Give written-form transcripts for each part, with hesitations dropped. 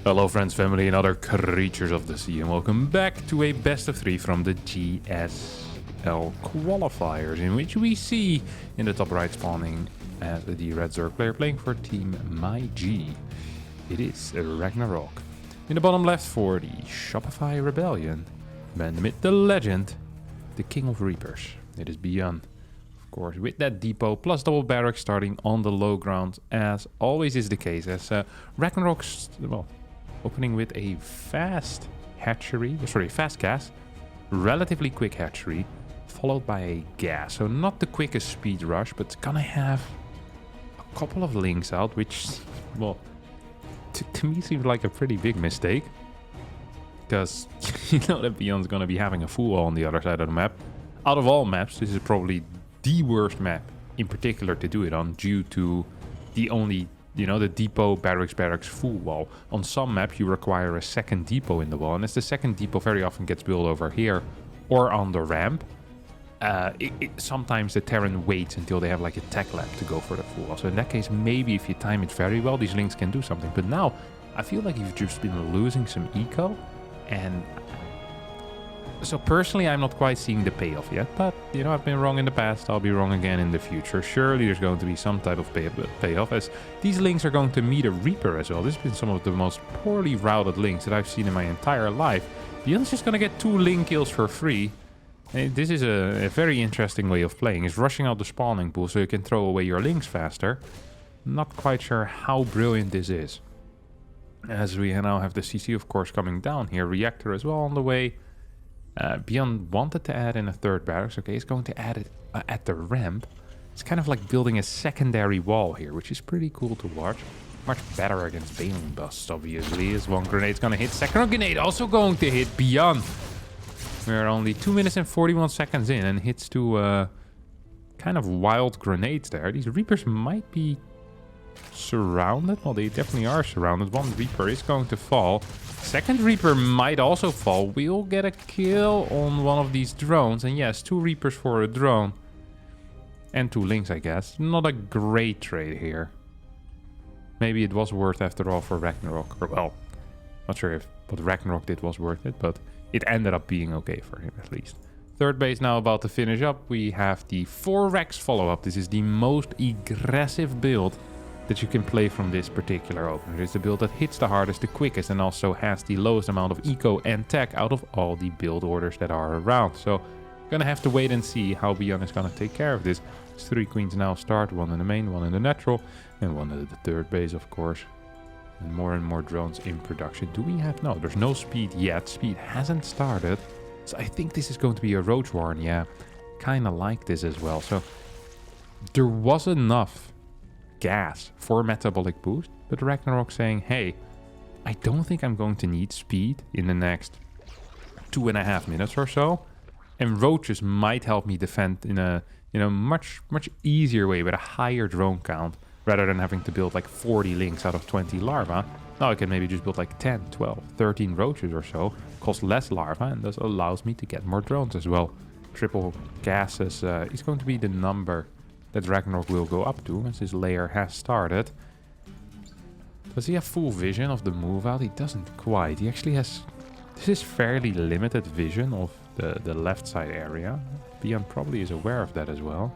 Hello friends, family and other creatures of the sea, and welcome back to a best of 3 from the GSL qualifiers, in which we see in the top right spawning as the Red Zerg player playing for team MyG. It is Ragnarok. In the bottom left for the Shopify Rebellion, and in the mid the legend, the King of Reapers. It is ByuN. Of course, with that depot plus double barracks starting on the low ground, as always is the case, as Ragnarok's, well, opening with a fast gas, relatively quick hatchery, followed by a gas. So not the quickest speed rush, but it's gonna have a couple of links out, which, well, to me seems like a pretty big mistake. Because you know that ByuN's gonna be having a full wall on the other side of the map. Out of all maps, this is probably the worst map in particular to do it on, due to the only, you know, the depot, barracks, full wall. On some maps, you require a second depot in the wall, and as the second depot very often gets built over here or on the ramp, sometimes the Terran waits until they have like a tech lab to go for the full wall. So in that case, maybe if you time it very well, these links can do something. But now, I feel like you've just been losing some eco, and so personally, I'm not quite seeing the payoff yet, but, you know, I've been wrong in the past, I'll be wrong again in the future. Surely there's going to be some type of payoff, as these links are going to meet a Reaper as well. This has been some of the most poorly routed links that I've seen in my entire life. ByuN's just going to get 2 link kills for free. And this is a very interesting way of playing, is rushing out the spawning pool so you can throw away your links faster. Not quite sure how brilliant this is. As we now have the CC, of course, coming down here. Reactor as well on the way. ByuN wanted to add in a third barracks. Okay, he's going to add it at the ramp. It's kind of like building a secondary wall here, which is pretty cool to watch. Much better against Baneling busts, obviously, as one grenade's going to hit. Second grenade also going to hit ByuN. We're only 2 minutes and 41 seconds in, and hits 2 kind of wild grenades there. These Reapers might be surrounded. Well, they definitely are surrounded. One Reaper is going to fall. Second Reaper might also fall. We'll get a kill on one of these drones. And yes, 2 Reapers for a drone. And 2 links, I guess. Not a great trade here. Maybe it was worth after all for Ragnarok. Or, well, not sure if what Ragnarok did was worth it, but it ended up being okay for him at least. Third base now about to finish up. We have the 4 Rex follow-up. This is the most aggressive build that you can play from this particular opener. It's the build that hits the hardest, the quickest, and also has the lowest amount of eco and tech out of all the build orders that are around. So, gonna have to wait and see how ByuN is gonna take care of this. It's 3 queens now start, 1 in the main, 1 in the natural, and 1 at the third base, of course. And more drones in production. Do we have... No, there's no speed yet. Speed hasn't started. So I think this is going to be a roach war, and yeah, kind of like this as well. So, there was enough gas for metabolic boost, but Ragnarok saying, hey, I don't think I'm going to need speed in the next 2.5 minutes or so, and roaches might help me defend in a, you know, much easier way with a higher drone count, rather than having to build like 40 links out of 20 larvae. Now I can maybe just build like 10, 12, 13 roaches or so, cost less larvae, and this allows me to get more drones as well. Triple gases is going to be the number that Ragnarok will go up to, as his layer has started. Does he have full vision of the move out? He doesn't quite. He actually has... This is fairly limited vision of the left side area. ByuN probably is aware of that as well.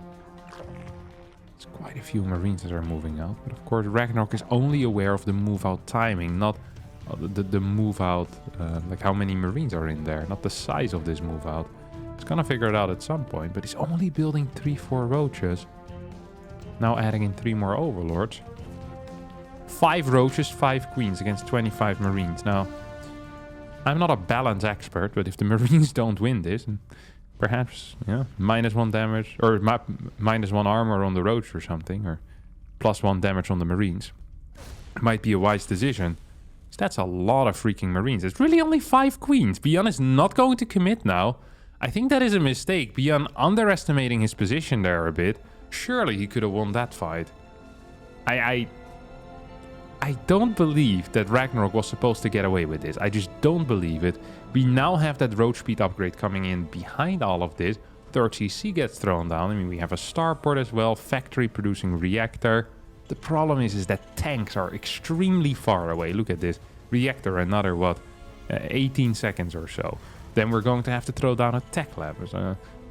It's quite a few Marines that are moving out. But of course, Ragnarok is only aware of the move out timing, not the move out, like how many Marines are in there, not the size of this move out. He's gonna figure it out at some point, but he's only building 3-4 roaches. Now adding in 3 more overlords. 5 roaches, 5 queens against 25 marines. Now, I'm not a balance expert, but if the marines don't win this, perhaps, yeah, -1 damage, or -1 armor on the roach or something, or +1 damage on the marines, might be a wise decision. So that's a lot of freaking marines. It's really only 5 queens. ByuN is not going to commit now. I think that is a mistake. ByuN underestimating his position there a bit. Surely he could have won that fight. I don't believe that Ragnarok was supposed to get away with this. I just don't believe it. We now have that roach speed upgrade coming in behind all of this. Third CC gets thrown down. I mean, we have a starport as well. Factory producing reactor. The problem is that tanks are extremely far away. Look at this. reactor another, what, 18 seconds or so. Then we're going to have to throw down a tech lab.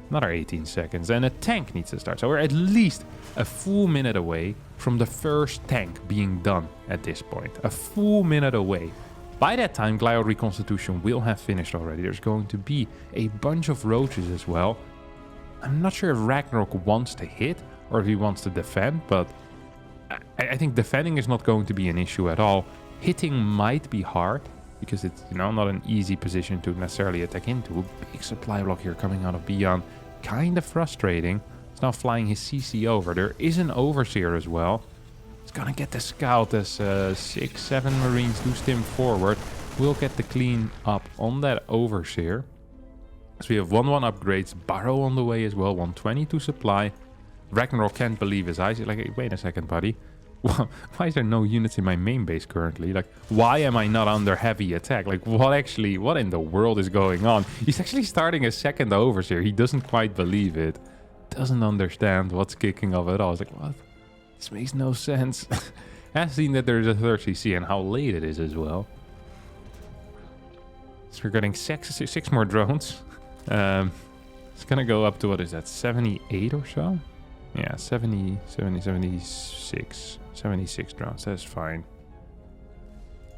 Another 18 seconds. And a tank needs to start. So we're at least a full minute away from the first tank being done at this point. A full minute away. By that time, Glial Reconstitution will have finished already. There's going to be a bunch of roaches as well. I'm not sure if Ragnarok wants to hit or if he wants to defend, but I think defending is not going to be an issue at all. Hitting might be hard because it's, you know, not an easy position to necessarily attack into. Big supply block here coming out of BYUN. Kind of frustrating. It's now flying his CC over. There is an Overseer as well. It's gonna get the scout as 6-7 Marines do stim forward. We'll get the clean up on that Overseer. So we have 1-1 upgrades. Barrow on the way as well. 122 supply. Ragnarok can't believe his eyes. He's like, hey, wait a second, buddy. Why is there no units in my main base currently? Like, why am I not under heavy attack? Like, what in the world is going on? He's actually starting a second Overseer. He doesn't quite believe it. Doesn't understand what's kicking off at all. It's like, what? This makes no sense. Has seen that there's a third CC and how late it is as well. So we're getting six more drones. It's gonna go up to, what is that, 78 or so? Yeah, 76 drones, that's fine.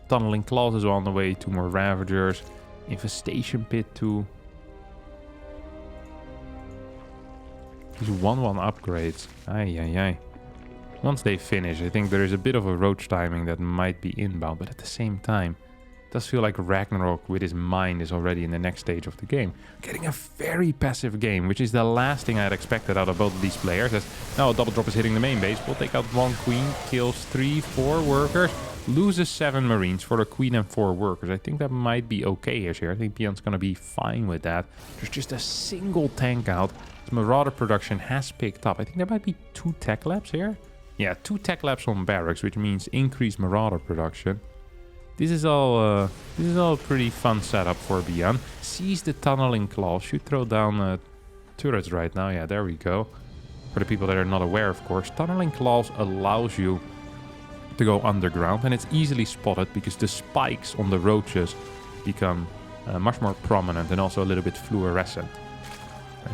Tunneling Claws is on the way, 2 more Ravagers. Infestation Pit too. These 1-1 upgrades. Ay. Once they finish, I think there is a bit of a roach timing that might be inbound, but at the same time, it does feel like Ragnarok with his mind is already in the next stage of the game. Getting a very passive game, which is the last thing I had expected out of both of these players. As now a double drop is hitting the main base. We'll take out 1 queen, kills 3-4 workers, loses 7 marines for a queen and 4 workers. I think that might be okay here. I think BYUN's gonna be fine with that. There's just a single tank out. His Marauder production has picked up. I think there might be 2 tech labs here. Yeah, 2 tech labs on barracks, which means increased Marauder production. This is all a pretty fun setup for BYUN. Sees the Tunneling Claw. Should throw down turrets right now. Yeah, there we go. For the people that are not aware, of course, Tunneling Claws allows you to go underground, and it's easily spotted because the spikes on the roaches become much more prominent and also a little bit fluorescent.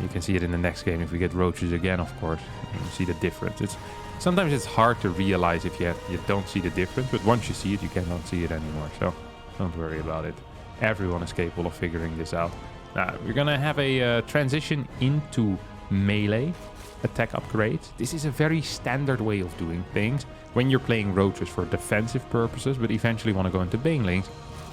You can see it in the next game if we get roaches again, of course. You can see the difference. Sometimes it's hard to realize if you don't see the difference, but once you see it, you cannot see it anymore. So don't worry about it. Everyone is capable of figuring this out. Now, we're going to have a transition into melee attack upgrades. This is a very standard way of doing things when you're playing roaches for defensive purposes, but eventually want to go into banelings.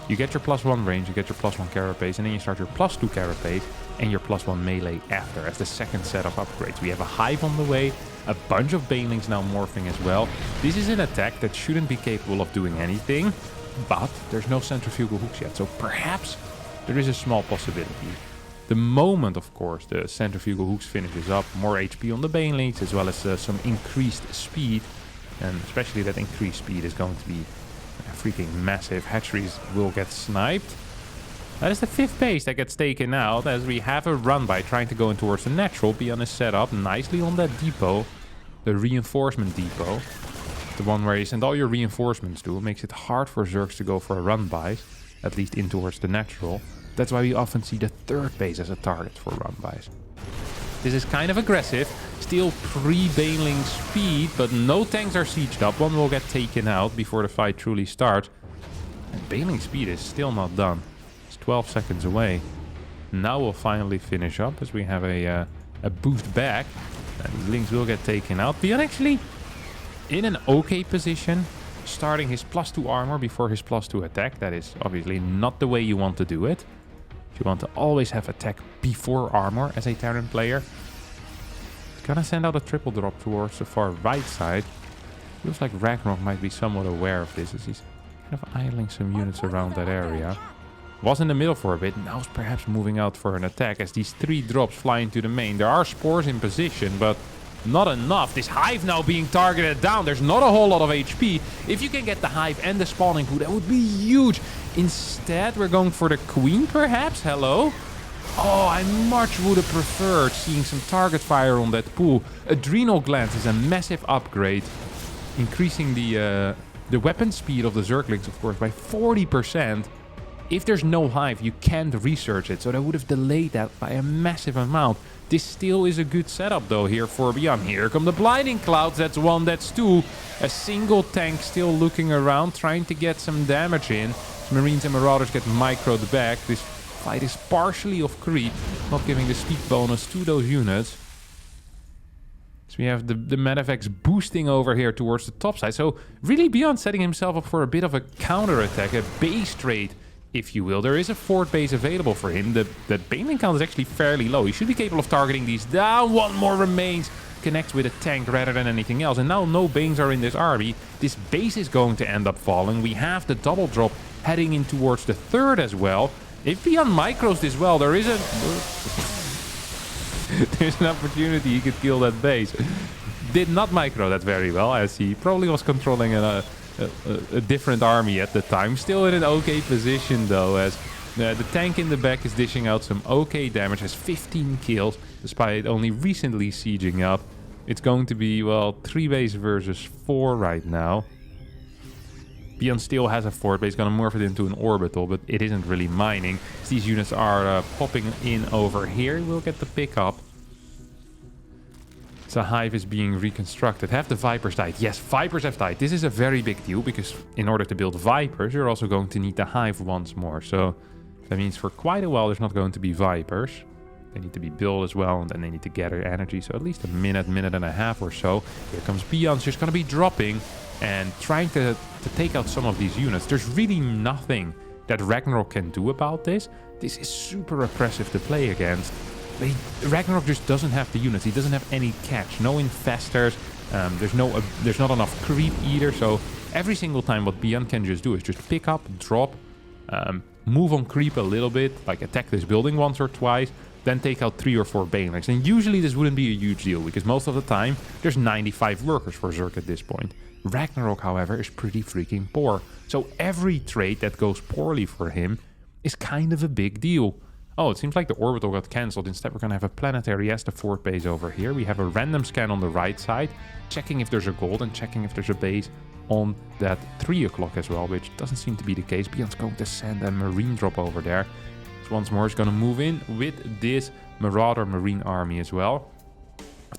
You get your +1 range, you get your +1 carapace, and then you start your +2 carapace and your +1 melee after as the second set of upgrades. We have a hive on the way, a bunch of banelings now morphing as well. This is an attack that shouldn't be capable of doing anything, but there's no centrifugal hooks yet, so perhaps there is a small possibility. The moment, of course, the centrifugal hooks finishes up, more HP on the banelings, as well as some increased speed, and especially that increased speed is going to be freaking massive. Hatcheries will get sniped. That is the 5th base that gets taken out as we have a run by trying to go in towards the natural. BYUN is set up nicely on that depot, the reinforcement depot. The one where you send all your reinforcements to. It makes it hard for Zergs to go for a run by, at least in towards the natural. That's why we often see the 3rd base as a target for run bys. This is kind of aggressive. Still pre-baneling speed, but no tanks are sieged up. One will get taken out before the fight truly starts. And baneling speed is still not done. 12 seconds away. Now we'll finally finish up as we have a boost back. And Lynx will get taken out. BYUN actually in an okay position. Starting his +2 armor before his +2 attack. That is obviously not the way you want to do it. You want to always have attack before armor as a Terran player. He's gonna send out a triple drop towards the far right side. Feels like Ragnarok might be somewhat aware of this as he's kind of idling some units around that area. Was in the middle for a bit, now is perhaps moving out for an attack as these 3 drops fly into the main. There are spores in position, but not enough. This hive now being targeted down. There's not a whole lot of HP. If you can get the hive and the spawning pool, that would be huge. Instead, we're going for the queen, perhaps? Hello? Oh, I much would have preferred seeing some target fire on that pool. Adrenal glands is a massive upgrade, increasing the the weapon speed of the Zerglings, of course, by 40%. If there's no hive, you can't research it, so that would have delayed that by a massive amount. This still is a good setup, though, here for ByuN. Here come the Blinding Clouds. That's one, that's two. A single tank still looking around, trying to get some damage in. Marines and Marauders get microed back. This fight is partially off creep, not giving the speed bonus to those units. So we have the Medivacs boosting over here towards the top side. So really ByuN setting himself up for a bit of a counter-attack, a base trade, if you will. There is a fort base available for him. The Baneling count is actually fairly low. He should be capable of targeting these down. One more remains. Connects with a tank rather than anything else. And now no Banes are in this army. This base is going to end up falling. We have the double drop heading in towards the third as well. If ByuN micros this well, there is a... there's an opportunity he could kill that base. Did not micro that very well, as he probably was controlling a different army at the time. Still in an okay position, though, as the tank in the back is dishing out some okay damage. Has 15 kills, despite only recently sieging up. It's going to be, well, 3 base versus 4 right now. ByuN still has a fort, but he's going to morph it into an orbital, but it isn't really mining. These units are popping in over here. We'll get the pickup. So hive is being reconstructed. Have the Vipers died? Yes, Vipers have died. This is a very big deal, because in order to build Vipers, you're also going to need the hive once more. So that means for quite a while, there's not going to be Vipers. They need to be built as well, and then they need to gather energy. So at least a minute and a half or so. Here comes ByuN. She's going to be dropping and trying to take out some of these units. There's really nothing that Ragnarok can do about this. This is super oppressive to play against. But Ragnarok just doesn't have the units. He doesn't have any catch. No infestors. There's not enough creep either. So every single time what ByuN can just do is just pick up, drop, move on creep a little bit, like attack this building once or twice, then take out 3 or 4 Banelings. And usually this wouldn't be a huge deal, because most of the time there's 95 workers for Zerg at this point. Ragnarok, however, is pretty freaking poor. So every trade that goes poorly for him is kind of a big deal. Oh, it seems like the orbital got cancelled. Instead, we're going to have a planetary as the fort base over here. We have a random scan on the right side, checking if there's a gold and checking if there's a base on that 3 o'clock as well, which doesn't seem to be the case. ByuN's going to send a marine drop over there. So once more, he's going to move in with this Marauder marine army as well.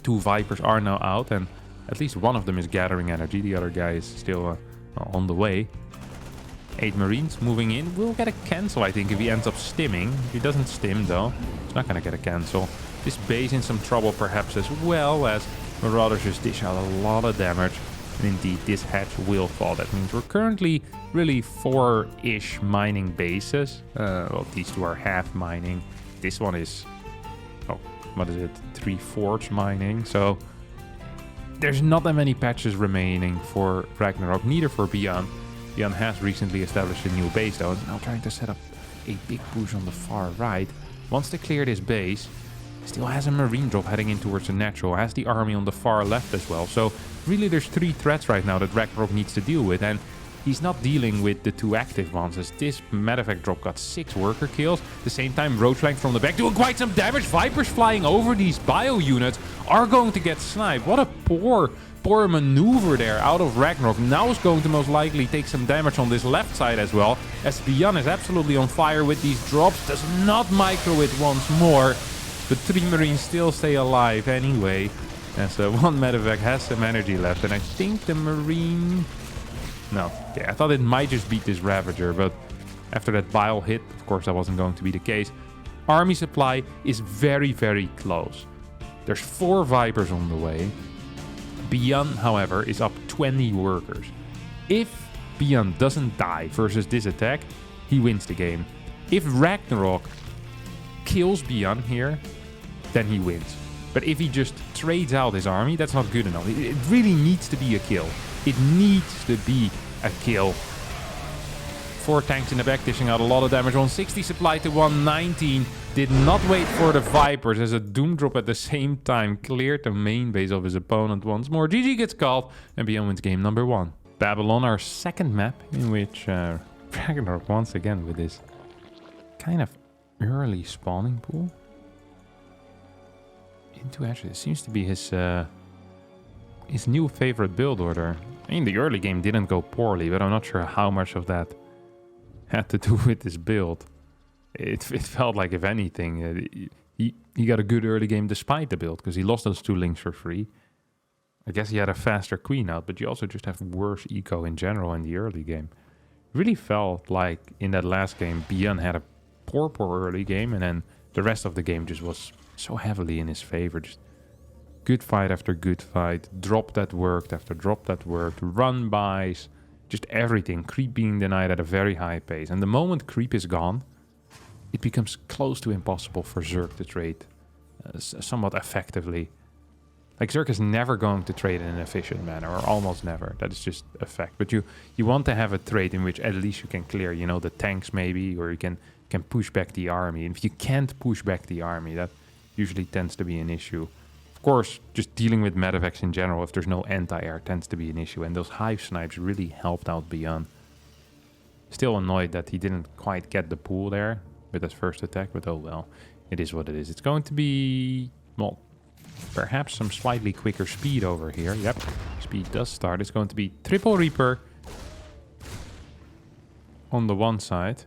2 Vipers are now out, and at least one of them is gathering energy. The other guy is still on the way. 8 Marines moving in. We'll get a cancel, I think, if he ends up stimming. If he doesn't stim, though, he's not going to get a cancel. This base in some trouble, perhaps, as well, as Marauders just dish out a lot of damage. And indeed, this hatch will fall. That means we're currently really 4-ish mining bases. Well, these 2 are half mining. This one is, oh, what is it? 3/4 mining. So there's not that many patches remaining for Ragnarok, neither for ByuN. ByuN has recently established a new base, though, and now trying to set up a big push on the far right. Once they clear this base, still has a marine drop heading in towards the natural, has the army on the far left as well. So really there's 3 threats right now that Ragnarok needs to deal with, and he's not dealing with the 2 active ones, as this medevac drop got 6 worker kills. At the same time, Roach Flank from the back doing quite some damage. Vipers flying over these bio units are going to get sniped. What a poor maneuver there out of Ragnarok. Now is going to most likely take some damage on this left side as well, as ByuN is absolutely on fire with these drops. Does not micro it once more. The 3 Marines still stay alive anyway, as 1 medevac has some energy left, and I think the Marine... No, okay, I thought it might just beat this Ravager, but after that bile hit, of course that wasn't going to be the case. Army supply is very, very close. There's 4 Vipers on the way. ByuN, however, is up 20 workers. If ByuN doesn't die versus this attack, he wins the game. If Ragnarok kills ByuN here, then he wins. But if he just trades out his army, that's not good enough. It really needs to be a kill. It needs to be a kill. 4 tanks in the back dishing out a lot of damage. 160 supply to 119. Did not wait for the Vipers, as a Doom drop at the same time cleared the main base of his opponent once more. GG gets called, and ByuN wins game number 1. Babylon, our second map, in which Ragnarok once again with this kind of early spawning pool. Into actually, it seems to be his new favorite build order. I mean, the early game didn't go poorly, but I'm not sure how much of that had to do with this build. It felt like, if anything, he got a good early game despite the build, because he lost those 2 links for free. I guess he had a faster queen out, but you also just have worse eco in general in the early game. Really felt like in that last game, ByuN had a poor early game, and then the rest of the game just was so heavily in his favor. Just good fight after good fight, drop that worked after drop that worked, run bys, just everything. Creep being denied at a very high pace. And the moment creep is gone, it becomes close to impossible for Zerg to trade somewhat effectively. Like, Zerg is never going to trade in an efficient manner, or almost never. That is just a fact. But you want to have a trade in which at least you can clear, you know, the tanks maybe, or you can push back the army. And if you can't push back the army, that usually tends to be an issue. Of course, just dealing with medevacs in general, if there's no anti-air, tends to be an issue. And those hive snipes really helped out ByuN. Still annoyed that he didn't quite get the pool there with his first attack, but oh well. It is what it is. It's going to be, well, perhaps some slightly quicker speed over here. Yep, speed does start. It's going to be triple Reaper on the one side.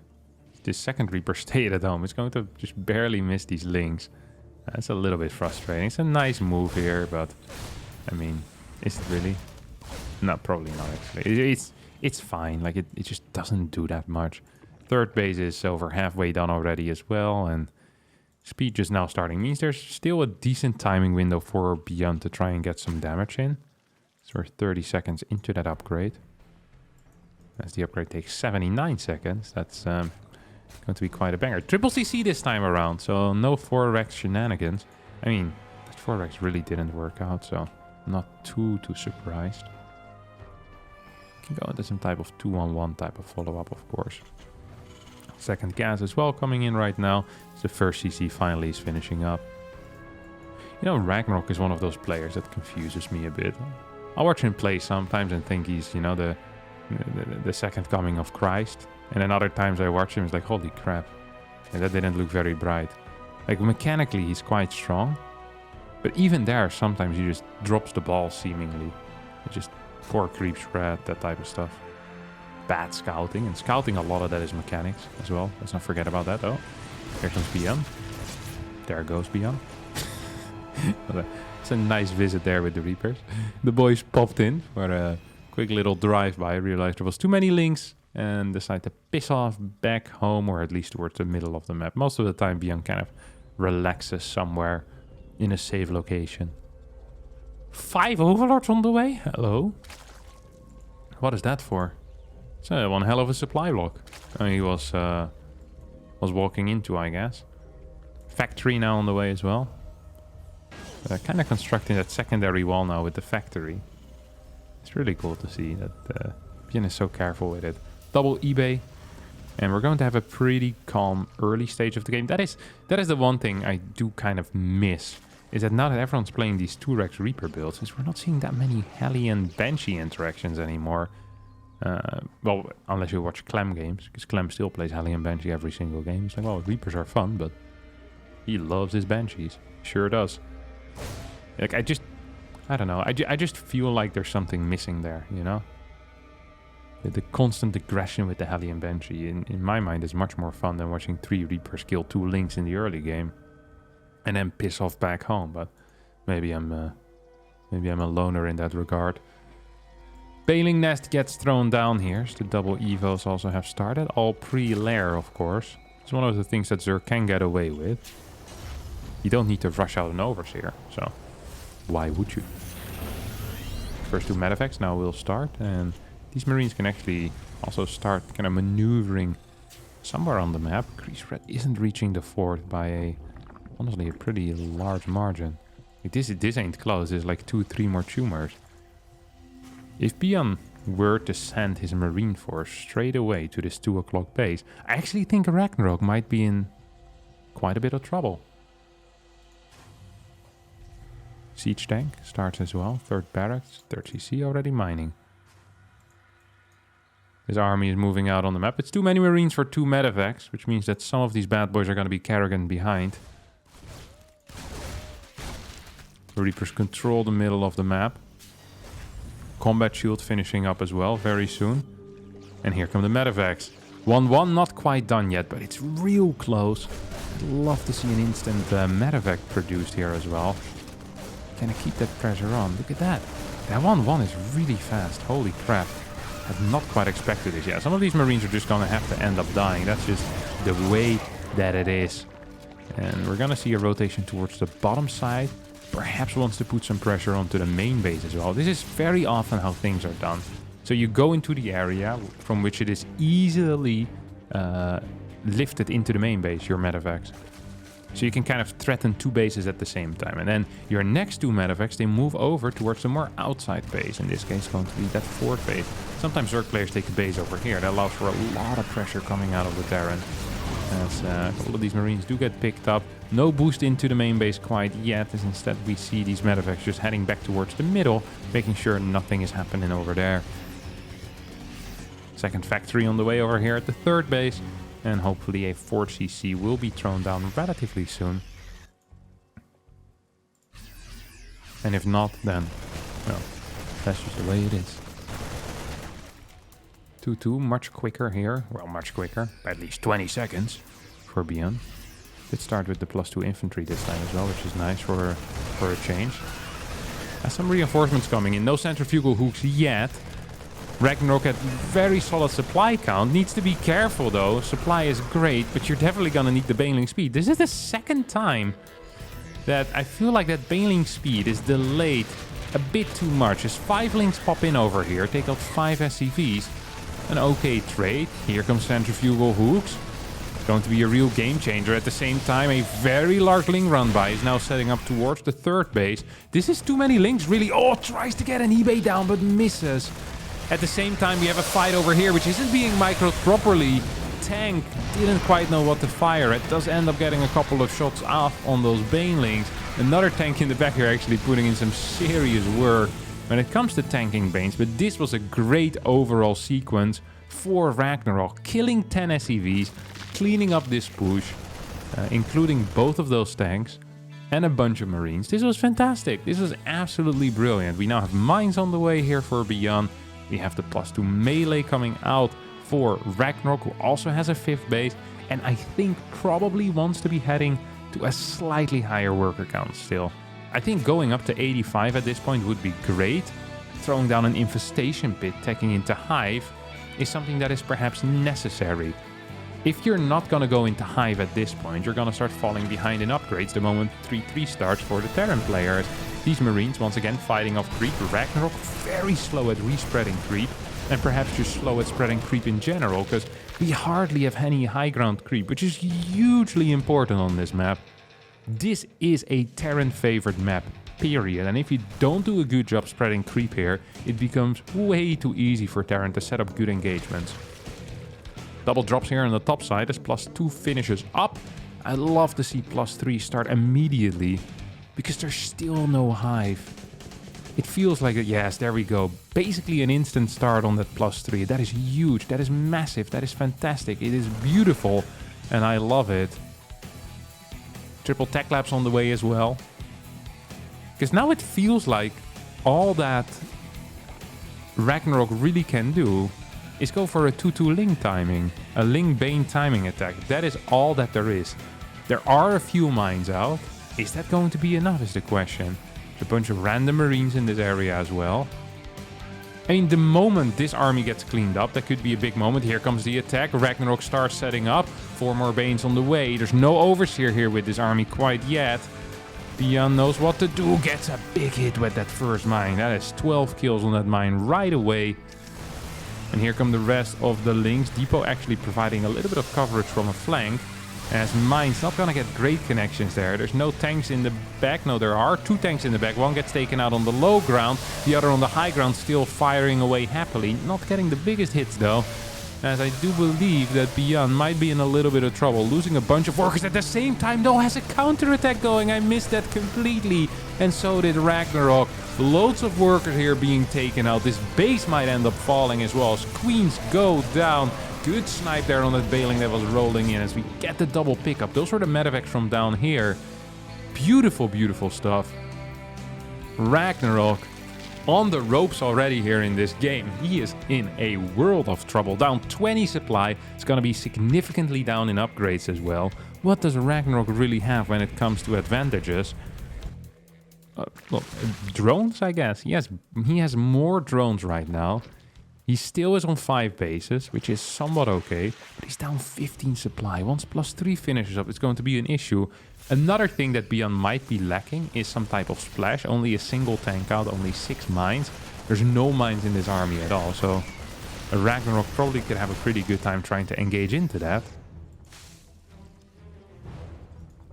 This second Reaper stayed at home. It's going to just barely miss these links. That's a little bit frustrating. It's a nice move here, but I mean, is it really? No, probably not actually. It's fine. Like, it just doesn't do that much. Third base is over halfway done already as well, and speed just now starting means there's still a decent timing window for ByuN to try and get some damage in. So we're 30 seconds into that upgrade. As the upgrade takes 79 seconds, that's going to be quite a banger. Triple CC this time around, so no 4-Rex shenanigans. I mean, that 4-Rex really didn't work out, so I'm not too surprised. Can go into some type of 2-on-1 type of follow-up, of course. Second gas as well coming in right now. It's the first CC finally is finishing up. You know, Ragnarok is one of those players that confuses me a bit. I'll watch him play sometimes and think he's, you know, the second coming of Christ. And then other times I watch him, it's like, holy crap. And that didn't look very bright. Like, mechanically, he's quite strong. But even there, sometimes he just drops the ball seemingly. It just poor creep spread, that type of stuff. Bad scouting, and scouting, a lot of that is mechanics as well. Let's not forget about that though. Here comes ByuN. There goes ByuN. It's a nice visit there with the Reapers. The boys popped in for a quick little drive-by, realized there was too many links, and decided to piss off back home, or at least towards the middle of the map. Most of the time ByuN kind of relaxes somewhere in a safe location. 5 overlords on the way? Hello? What is that for? It's one hell of a supply block. He was walking into, I guess. Factory now on the way as well. Kind of constructing that secondary wall now with the factory. It's really cool to see that ByuN is so careful with it. Double eBay. And we're going to have a pretty calm early stage of the game. That is the one thing I do kind of miss. Is that now that everyone's playing these 2-Rex Reaper builds, is we're not seeing that many Heli and Banshee interactions anymore. Well, unless you watch Clem games, because Clem still plays Heli and Banshee every single game. It's like, well, Reapers are fun, but he loves his Banshees. Sure does. Like, I don't know. I just feel like there's something missing there, you know? The constant aggression with the Heli and Banshee, in my mind, is much more fun than watching 3 Reapers kill 2 Links in the early game and then piss off back home. But maybe I'm a loner in that regard. Bailing Nest gets thrown down here. So the double evos also have started. All pre-lair, of course. It's one of the things that Zerg can get away with. You don't need to rush out an Overseer, so why would you? First 2 medevacs now will start, and these Marines can actually also start kind of maneuvering somewhere on the map. Crease spread isn't reaching the fort by honestly a pretty large margin. Like, this ain't close. There's like 2-3 more tumors. If ByuN were to send his Marine force straight away to this 2 o'clock base, I actually think Ragnarok might be in quite a bit of trouble. Siege tank starts as well. 3rd barracks, 3rd CC already mining. His army is moving out on the map. It's too many Marines for 2 medevacs, which means that some of these bad boys are going to be Kerrigan behind. The Reapers control the middle of the map. combat shield finishing up as well very soon. And here come the medevacs. 1-1, not quite done yet, but it's real close. I'd love to see an instant medevac produced here as well. Can I keep that pressure on? Look at that. That 1-1 is really fast. Holy crap. I've not quite expected this. Yeah, some of these Marines are just going to have to end up dying. That's just the way that it is. And we're going to see a rotation towards the bottom side. Perhaps wants to put some pressure onto the main base as well. This is very often how things are done. So you go into the area from which it is easily lifted into the main base, your medevacs. So you can kind of threaten two bases at the same time. And then your next two medevacs, they move over towards the more outside base. In this case, going to be that fourth base. Sometimes Zerg players take a base over here. That allows for a lot of pressure coming out of the Terran. As a couple of these Marines do get picked up. No boost into the main base quite yet, as instead we see these medevacs just heading back towards the middle, making sure nothing is happening over there. Second factory on the way over here at the third base, and hopefully a 4CC will be thrown down relatively soon. And if not, then, well, that's just the way it is. 2-2, much quicker here. Well, much quicker, by at least 20 seconds for ByuN. Did start with the +2 infantry this time as well, which is nice for a change. Has some reinforcements coming in. No centrifugal hooks yet. Ragnarok at very solid supply count. Needs to be careful though. Supply is great, but you're definitely gonna need the baneling speed. This is the second time that I feel like that baneling speed is delayed a bit too much. As 5 links pop in over here, take out 5 SCVs. An okay trade. Here comes centrifugal hooks. Going to be a real game changer. At the same time, a very large link run by is now setting up towards the third base. This is too many links, really. Oh, tries to get an eBay down, but misses. At the same time, we have a fight over here, which isn't being microed properly. Tank didn't quite know what to fire. It does end up getting a couple of shots off on those banelings. Another tank in the back here actually putting in some serious work when it comes to tanking Banes, but this was a great overall sequence for Ragnarok, killing 10 SCVs, cleaning up this push, including both of those tanks and a bunch of Marines. This was fantastic. This was absolutely brilliant. We now have mines on the way here for ByuN. We have the +2 melee coming out for Ragnarok, who also has a 5th base, and I think probably wants to be heading to a slightly higher worker count still. I think going up to 85 at this point would be great. Throwing down an infestation pit, taking into Hive, is something that is perhaps necessary. If you're not going to go into Hive at this point, you're going to start falling behind in upgrades the moment 3-3 starts for the Terran players. These Marines, once again, fighting off creep. Ragnarok, very slow at respreading creep, and perhaps just slow at spreading creep in general, because we hardly have any high ground creep, which is hugely important on this map. This is a Terran favored map, period, and if you don't do a good job spreading creep here, it becomes way too easy for Terran to set up good engagements. Double drops here on the top side as +2 finishes up. I'd love to see +3 start immediately, because there's still no Hive. It feels like, yes, there we go. Basically an instant start on that +3. That is huge, that is massive, that is fantastic. It is beautiful, and I love it. Triple tech labs on the way as well. Because now it feels like all that Ragnarok really can do is go for a 2-2 Ling timing. A Ling Bane timing attack. That is all that there is. There are a few mines out. Is that going to be enough is the question. There's a bunch of random Marines in this area as well. I mean, the moment this army gets cleaned up, that could be a big moment. Here comes the attack. Ragnarok starts setting up. 4 more Banes on the way. There's no Overseer here with this army quite yet. ByuN knows what to do. Gets a big hit with that first mine. That is 12 kills on that mine right away. And here come the rest of the links. Depot actually providing a little bit of coverage from a flank. As mines not gonna get great connections there. There's no tanks in the back. No, there are 2 tanks in the back. One gets taken out on the low ground. The other on the high ground still firing away happily. Not getting the biggest hits though. As I do believe that ByuN might be in a little bit of trouble. Losing a bunch of workers at the same time though. Has a counterattack going. I missed that completely. And so did Ragnarok. Loads of workers here being taken out. This base might end up falling as well as Queens go down. Good snipe there on that bailing that was rolling in as we get the double pickup. Those were the medevacs from down here. Beautiful, beautiful stuff. Ragnarok on the ropes already here in this game. He is in a world of trouble. Down 20 supply. It's going to be significantly down in upgrades as well. What does Ragnarok really have when it comes to advantages? Well, drones, I guess. Yes, he has more drones right now. He still is on 5 bases, which is somewhat okay. But he's down 15 supply. Once +3 finishes up, it's going to be an issue. Another thing that ByuN might be lacking is some type of splash. Only a single tank out, only 6 mines. There's no mines in this army at all. So a Ragnarok probably could have a pretty good time trying to engage into that.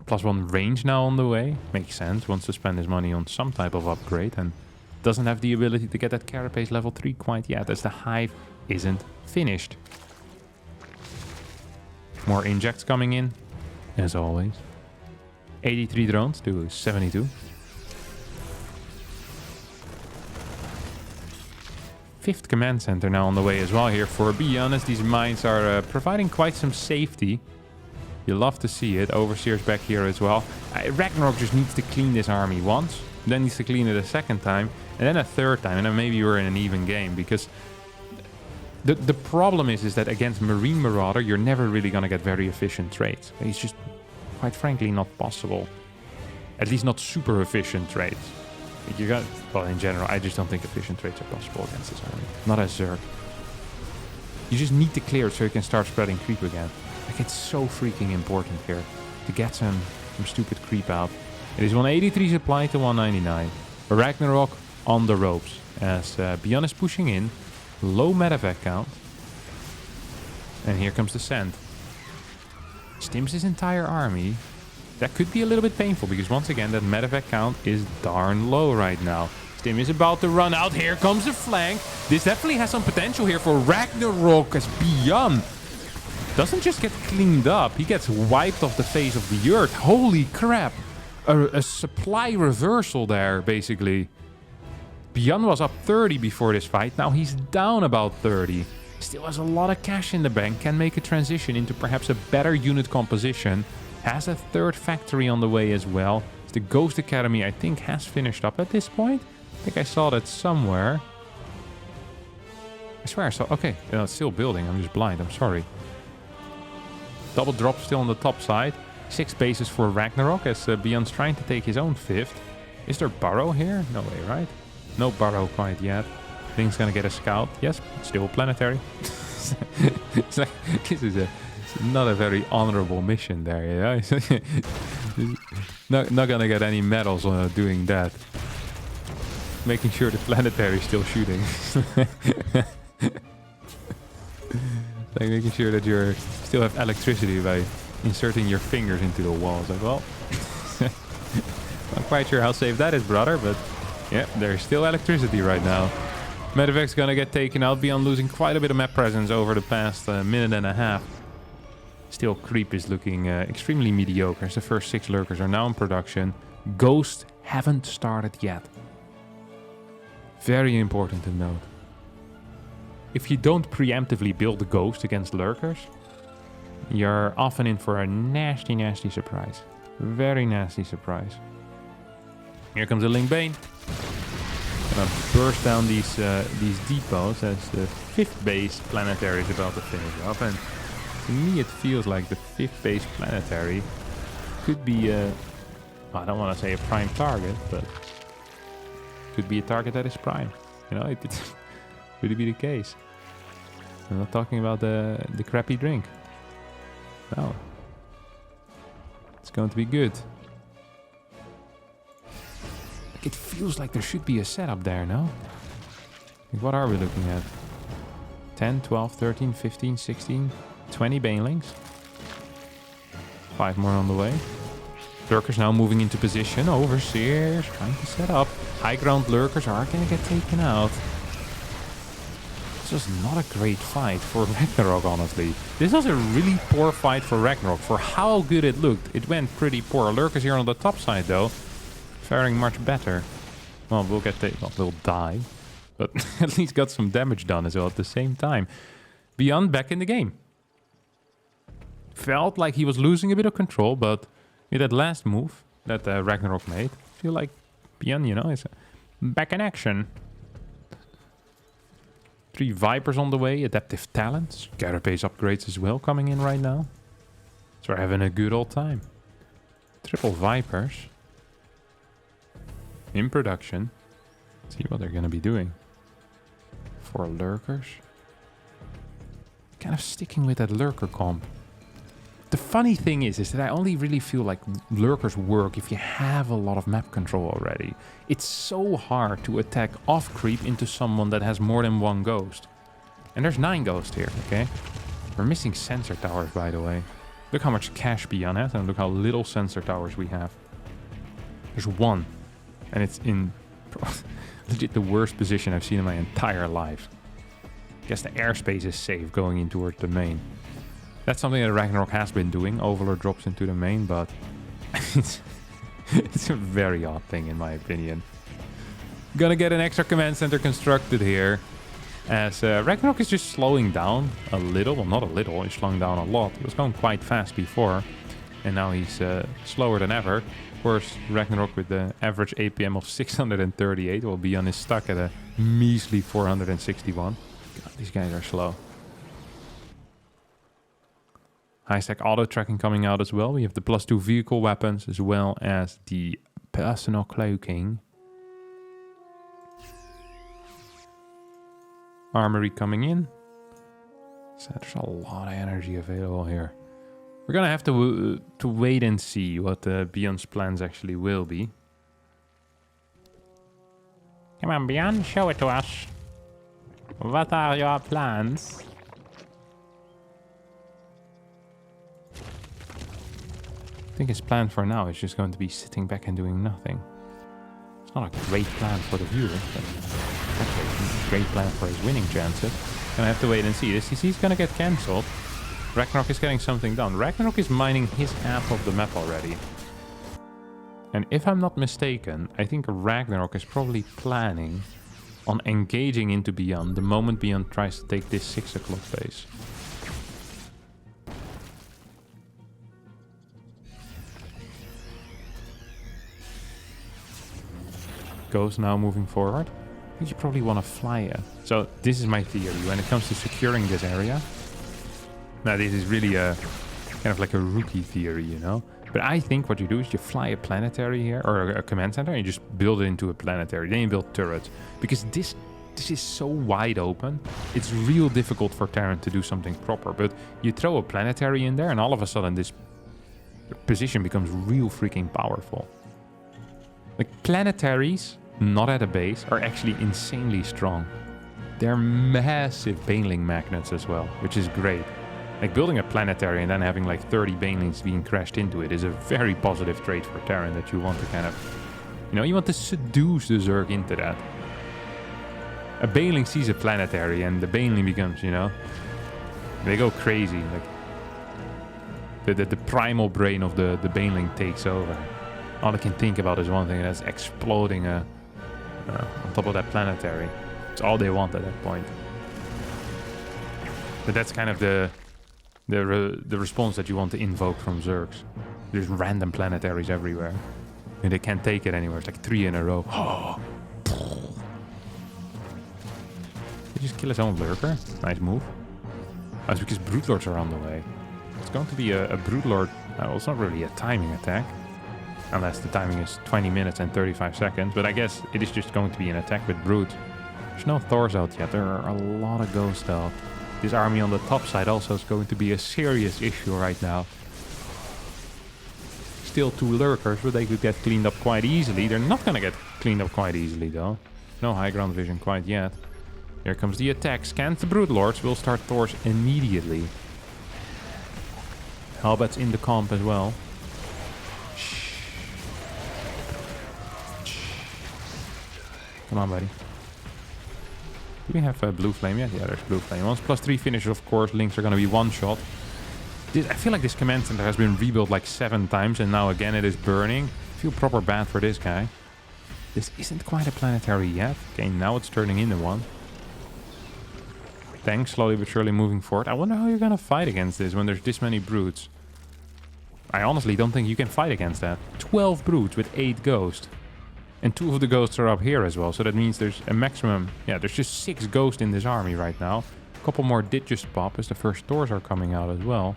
+1 range now on the way. Makes sense. Wants to spend his money on some type of upgrade. And doesn't have the ability to get that carapace level 3 quite yet, as the hive isn't finished. More injects coming in, as always. 83 drones to 72. 5th command center now on the way as well here for ByuN, as these mines are providing quite some safety. You love to see it. Overseer's back here as well. Ragnarok just needs to clean this army once, then needs to clean it a second time, and then a third time, and then maybe we're in an even game, because the problem is that against Marine Marauder, you're never really going to get very efficient trades. It's just, quite frankly, not possible. At least not super efficient trades. You got, well, in general, I just don't think efficient trades are possible against this army. Not as Zerg. You just need to clear it so you can start spreading creep again. Like, it's so freaking important here to get some stupid creep out. It is 183 supply to 199. Ragnarok on the ropes as ByuN is pushing in. Low medevac count. And here comes the send. Stims his entire army. That could be a little bit painful because once again that medevac count is darn low right now. Stim is about to run out. Here comes the flank. This definitely has some potential here for Ragnarok as ByuN doesn't just get cleaned up. He gets wiped off the face of the earth. Holy crap. A supply reversal there, basically. ByuN was up 30 before this fight. Now he's down about 30. Still has a lot of cash in the bank. Can make a transition into perhaps a better unit composition. Has a 3rd factory on the way as well. The Ghost Academy, I think, has finished up at this point. I think I saw that somewhere. I swear I saw... Okay, it's still building. I'm just blind. I'm sorry. Double drop still on the top side. 6 bases for Ragnarok as ByuN's trying to take his own 5th. Is there Burrow here? No way, right? No Burrow quite yet. Link's gonna get a scout. Yes, still planetary. It's like, this is not a very honorable mission there, yeah? not gonna get any medals on doing that. Making sure the planetary is still shooting. Like making sure that you still have electricity by inserting your fingers into the walls. Like, well, not quite sure how safe that is, brother, but yeah, there's still electricity right now. Medevac's gonna get taken out. ByuN losing quite a bit of map presence over the past minute and a half. Still, creep is looking extremely mediocre. The first 6 lurkers are now in production. Ghost haven't started yet. Very important to note. If you don't preemptively build a Ghost against lurkers, you're often in for a nasty, nasty surprise. Very nasty surprise. Here comes the Link Bane. Gonna burst down these depots as the 5th base planetary is about to finish up. And to me, it feels like the 5th base planetary could be a... Well, I don't want to say a prime target, but could be a target that is prime. You know, it really be the case. I'm not talking about the crappy drink. No. It's going to be good. It feels like there should be a setup there, no? Like, what are we looking at? 10, 12, 13, 15, 16, 20 banelings. 5 more on the way. Lurkers now moving into position. Overseers trying to set up. High ground lurkers are going to get taken out. It's just not a great fight for Ragnarok, honestly. This was a really poor fight for Ragnarok. For how good it looked, it went pretty poor. Lurkers here on the top side, though, faring much better. Well, we'll die. But at least got some damage done as well at the same time. ByuN back in the game. Felt like he was losing a bit of control, but with that last move that Ragnarok made, I feel like ByuN, you know, is back in action. 3 Vipers on the way, Adaptive Talents, Carapace upgrades as well coming in right now. So we're having a good old time. Triple Vipers. In production. Let's see what they're going to be doing. 4 Lurkers. Kind of sticking with that Lurker comp. The funny thing is that I only really feel like Lurkers work if you have a lot of map control already. It's so hard to attack off creep into someone that has more than 1 ghost. And there's 9 ghosts here, okay? We're missing sensor towers, by the way. Look how much cash ByuN has and look how little sensor towers we have. There's 1. And it's in legit the worst position I've seen in my entire life. Guess the airspace is safe going in towards the main. That's something that Ragnarok has been doing. Overlord drops into the main, but it's a very odd thing in my opinion. Gonna get an extra command center constructed here. As Ragnarok is just slowing down a little. Well, not a little, he's slowing down a lot. He was going quite fast before. And now he's slower than ever. Of course, Ragnarok with the average APM of 638. Well, ByuN is stuck at a measly 461. God, these guys are slow. High stack auto tracking coming out as well. We have the +2 vehicle weapons as well as the personal cloaking. Armory coming in. So there's a lot of energy available here. We're gonna have to wait and see what ByuN's plans actually will be. Come on, ByuN, show it to us. What are your plans? I think his plan for now is just going to be sitting back and doing nothing. It's not a great plan for the viewers, but actually a great plan for his winning chances. Gonna have to wait and see. This is gonna get cancelled. Ragnarok is getting something done. Ragnarok is mining his half of the map already. And if I'm not mistaken, I think Ragnarok is probably planning on engaging into ByuN the moment ByuN tries to take this 6 o'clock base. Goes now moving forward. I think you probably want to fly it. So this is my theory when it comes to securing this area. Now this is really a kind of like a rookie theory, you know. But I think what you do is you fly a planetary here or a command center and you just build it into a planetary. Then you build turrets because this is so wide open. It's real difficult for Terran to do something proper. But you throw a planetary in there and all of a sudden this position becomes real freaking powerful. Like planetaries, not at a base, are actually insanely strong. They're massive baneling magnets as well, which is great. Like building a planetary and then having like 30 banelings being crashed into it is a very positive trait for Terran that you want to kind of, you know, you want to seduce the Zerg into that. A baneling sees a planetary and the baneling becomes, you know, they go crazy. Like the primal brain of the baneling takes over. All I can think about is one thing, and that's exploding on top of that planetary. It's all they want at that point. But that's kind of the response that you want to invoke from Zergs. There's random planetaries everywhere. And they can't take it anywhere. It's like 3 in a row. Did he just kill his own lurker? Nice move. Oh, it's because Broodlords are on the way. It's going to be a Broodlord. Well, it's not really a timing attack. Unless the timing is 20 minutes and 35 seconds. But I guess it is just going to be an attack with Brood. There's no Thors out yet. There are a lot of ghosts out. This army on the top side also is going to be a serious issue right now. Still 2 lurkers, but they could get cleaned up quite easily. They're not going to get cleaned up quite easily though. No high ground vision quite yet. Here comes the attack. Scans the Broodlords. Will start Thors immediately. Halbert's in the comp as well. Come on, buddy. Do we have blue flame yet? Yeah, there's blue flame. Once +3 finishes, of course, links are going to be one shot. I feel like this command center has been rebuilt like 7 times and now again it is burning. I feel proper bad for this guy. This isn't quite a planetary yet. Okay, now it's turning into one. Tanks slowly but surely moving forward. I wonder how you're going to fight against this when there's this many broods. I honestly don't think you can fight against that. 12 broods with 8 ghosts. And 2 of the ghosts are up here as well. So that means there's a maximum... Yeah, there's just 6 ghosts in this army right now. A couple more did just pop as the first Thors are coming out as well.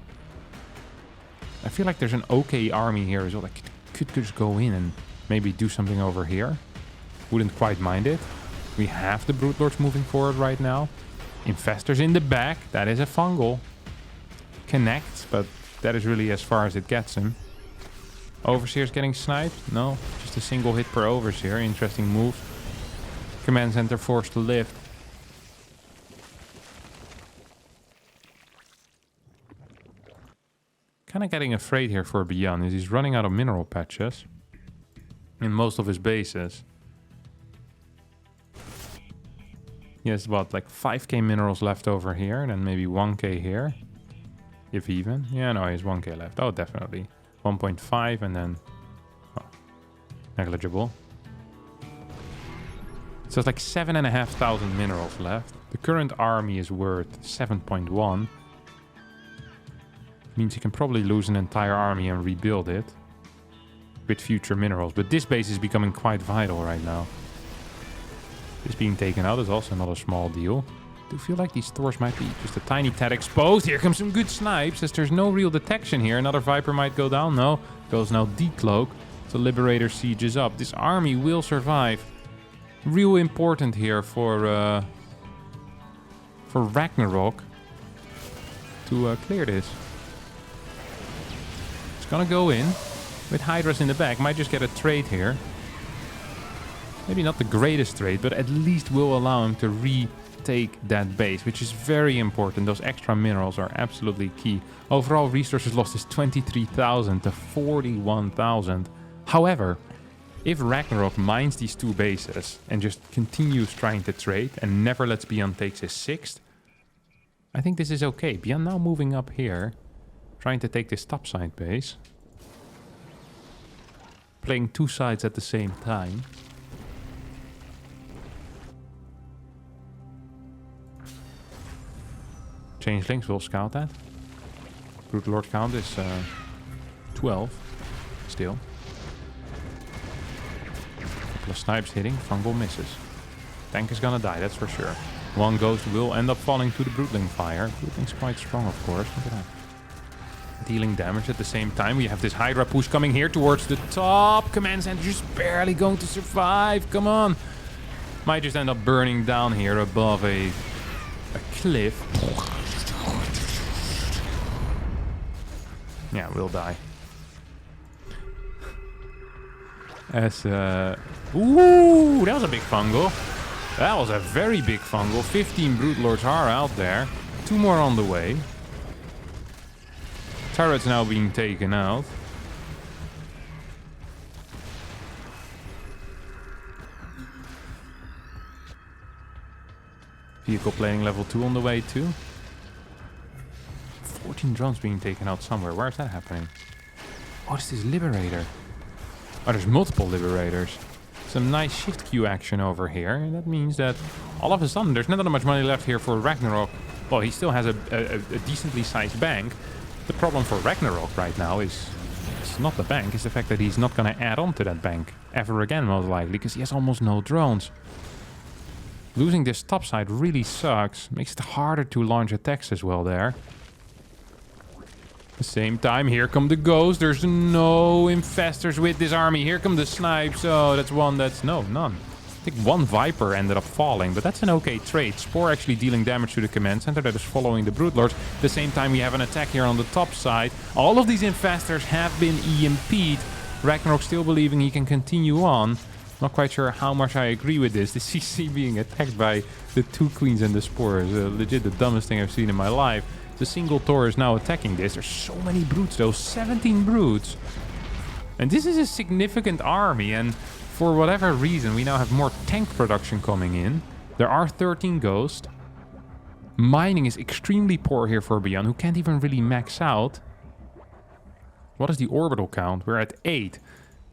I feel like there's an okay army here as well. Like, could just go in and maybe do something over here. Wouldn't quite mind it. We have the Broodlords moving forward right now. Infestors in the back. That is a fungal. Connects, but that is really as far as it gets him. Overseer's getting sniped? No, just a single hit per Overseer. Interesting move. Command center forced to lift. Kind of getting afraid here for ByuN is he's running out of mineral patches in most of his bases. He has about like 5k minerals left over here and then maybe 1k here. If even. Yeah, no, he has 1k left. Oh, definitely. 1.5 and then... Well, negligible. So it's like 7,500 minerals left. The current army is worth 7.1. Means he can probably lose an entire army and rebuild it. With future minerals. But this base is becoming quite vital right now. This being taken out is also not a small deal. I do feel like these Thors might be just a tiny tad exposed. Here comes some good snipes, as there's no real detection here. Another Viper might go down. No, goes now decloak. So Liberator siege is up. This army will survive. Real important here for Ragnarok to clear this. It's gonna go in with Hydras in the back. Might just get a trade here. Maybe not the greatest trade, but at least will allow him to retake that base, which is very important. Those extra minerals are absolutely key. Overall resources lost is 23,000 to 41,000. However, if Ragnarok mines these 2 bases and just continues trying to trade and never lets ByuN take his 6th, I think this is okay. ByuN now moving up here, trying to take this topside base. Playing 2 sides at the same time. Changelings will scout that. Broodlord count is 12 still. Couple of snipes hitting, fungal misses. Tank is gonna die, that's for sure. 1 ghost will end up falling to the Broodling fire. Broodling's quite strong, of course. Look at that. Dealing damage at the same time. We have this Hydra push coming here towards the top. Command center just barely going to survive. Come on. Might just end up burning down here above a cliff. Yeah, we'll die. As ooh, that was a big fungal. That was a very big fungal. 15 Broodlords are out there. 2 more on the way. Turret's now being taken out. Vehicle planing level 2 on the way too. 14 drones being taken out somewhere. Where is that happening? What is this Liberator? Oh, there's multiple Liberators. Some nice shift queue action over here. And that means that all of a sudden there's not that much money left here for Ragnarok. Well, he still has a decently sized bank. The problem for Ragnarok right now is it's not the bank. It's the fact that he's not going to add on to that bank ever again, most likely, because he has almost no drones. Losing this topside really sucks. Makes it harder to launch attacks as well there. At the same time, here come the ghosts. There's no infestors with this army. Here come the snipes. Oh, that's one. That's no, none. I think 1 Viper ended up falling, but that's an okay trade. Spore actually dealing damage to the command center that is following the Broodlords. At the same time, we have an attack here on the top side. All of these infestors have been EMP'd. Ragnarok still believing he can continue on. Not quite sure how much I agree with this. The CC being attacked by the 2 queens and the Spore is legit the dumbest thing I've seen in my life. The single Thor is now attacking this. There's so many brutes though, 17 brutes. And this is a significant army, and for whatever reason we now have more tank production coming in. There are 13 ghosts. Mining is extremely poor here for ByuN, who can't even really max out. What is the orbital count? We're at 8.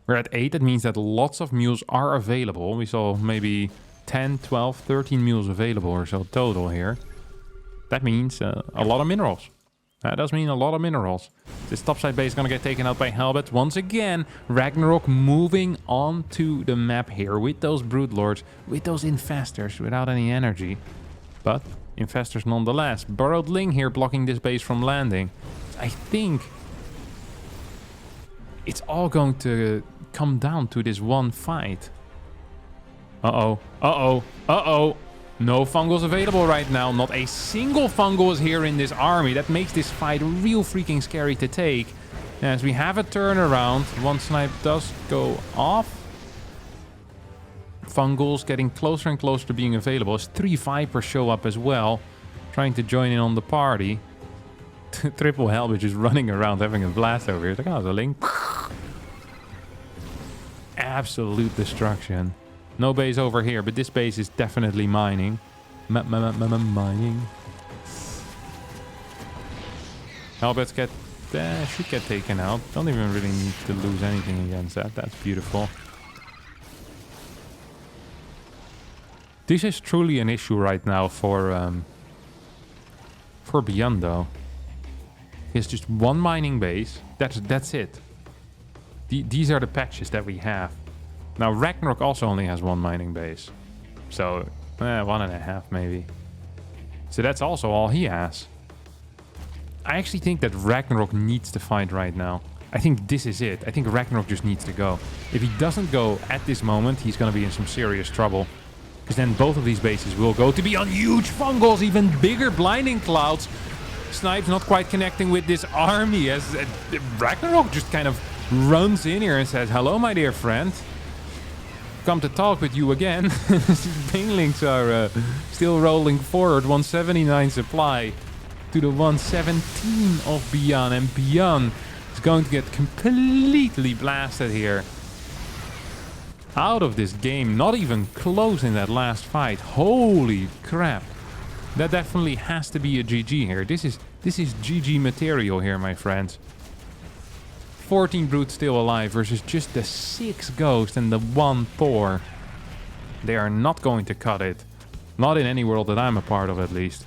We're at 8, that means that lots of mules are available. We saw maybe 10, 12, 13 mules available or so total here. That means a lot of minerals. That does mean a lot of minerals. This topside base is going to get taken out by Helbet. Once again, Ragnarok moving onto the map here with those Broodlords, with those Infestors, without any energy. But Infestors nonetheless. Burrowed Ling here blocking this base from landing. I think it's all going to come down to this one fight. Uh-oh. Uh-oh. Uh-oh. No fungals available right now. Not a single fungal is here in this army. That makes this fight real freaking scary to take. As we have a turnaround, one snipe does go off. Fungals getting closer and closer to being available. As 3 Vipers show up as well, trying to join in on the party. Triple Helbet just running around having a blast over here. It's like, oh, the link. Absolute destruction. No base over here, but this base is definitely mining. Mining. Helbets should get taken out. Don't even really need to lose anything against that. That's beautiful. This is truly an issue right now for ByuN though. He has just one mining base. That's it. These are the patches that we have. Now, Ragnarok also only has one mining base. So, 1.5 maybe. So that's also all he has. I actually think that Ragnarok needs to fight right now. I think this is it. I think Ragnarok just needs to go. If he doesn't go at this moment, he's going to be in some serious trouble. Because then both of these bases will go to be on huge fungals, even bigger blinding clouds. Snipe's not quite connecting with this army as Ragnarok just kind of runs in here and says, hello, my dear friend. Come to talk with you again. Banelings are still rolling forward. 179 supply to the 117 of ByuN. And ByuN is going to get completely blasted here. Out of this game. Not even close in that last fight. Holy crap. That definitely has to be a GG here. This is GG material here, my friends. 14 brutes still alive versus just the 6 ghost and the 1 Thor. They are not going to cut it. Not in any world that I'm a part of, at least.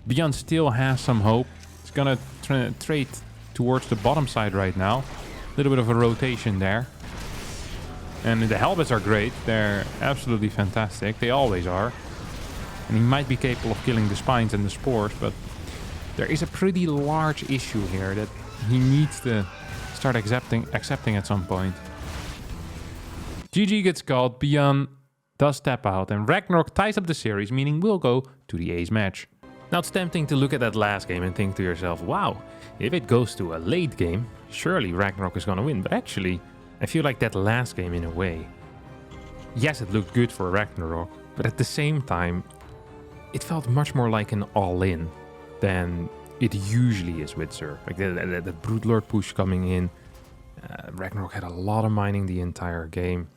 ByuN still has some hope. It's gonna trade towards the bottom side right now. A little bit of a rotation there. And the Helbets are great. They're absolutely fantastic. They always are. And he might be capable of killing the spines and the spores, but there is a pretty large issue here that he needs to start accepting at some point. GG gets called, ByuN does tap out, and Ragnarok ties up the series, meaning we'll go to the ace match. Now it's tempting to look at that last game and think to yourself, wow, if it goes to a late game, surely Ragnarok is gonna win. But actually, I feel like that last game in a way, yes, it looked good for Ragnarok, but at the same time, it felt much more like an all-in than it usually is with Zerg. Like the Broodlord push coming in. Ragnarok had a lot of mining the entire game.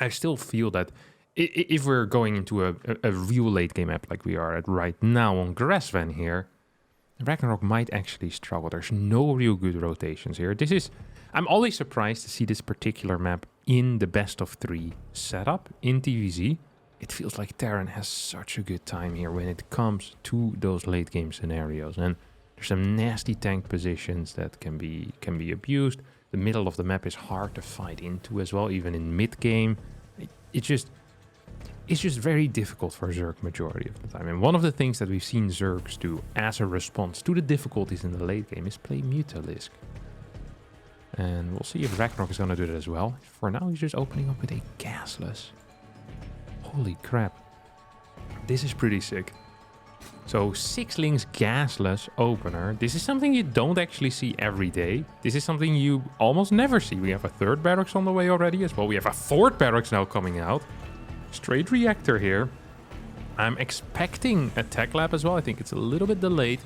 I still feel that if we're going into a real late game map like we are at right now on Grassvan here, Ragnarok might actually struggle. There's no real good rotations here. I'm always surprised to see this particular map in the best of 3 setup in TVZ. It feels like Terran has such a good time here when it comes to those late game scenarios. And there's some nasty tank positions that can be abused. The middle of the map is hard to fight into as well, even in mid game. It's just very difficult for Zerg majority of the time. And one of the things that we've seen Zergs do as a response to the difficulties in the late game is play Mutalisk. And we'll see if Ragnarok is going to do that as well. For now, he's just opening up with a gasless. Holy crap. This is pretty sick. So 6 links gasless opener. This is something you don't actually see every day. This is something you almost never see. We have a 3rd barracks on the way already as well. We have a 4th barracks now coming out. Straight reactor here. I'm expecting a tech lab as well. I think it's a little bit delayed.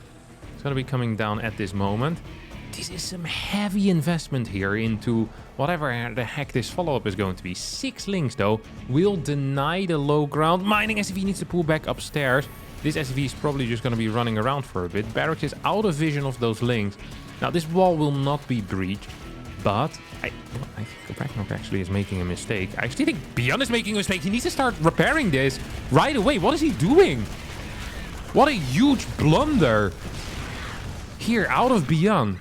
It's going to be coming down at this moment. This is some heavy investment here into whatever the heck this follow-up is going to be. 6 links, though, will deny the low ground. Mining SCV needs to pull back upstairs. This SCV is probably just going to be running around for a bit. Barracks is out of vision of those links. Now, this wall will not be breached, but I think Ragnarok actually is making a mistake. I actually think ByuN is making a mistake. He needs to start repairing this right away. What is he doing? What a huge blunder. Here, out of ByuN.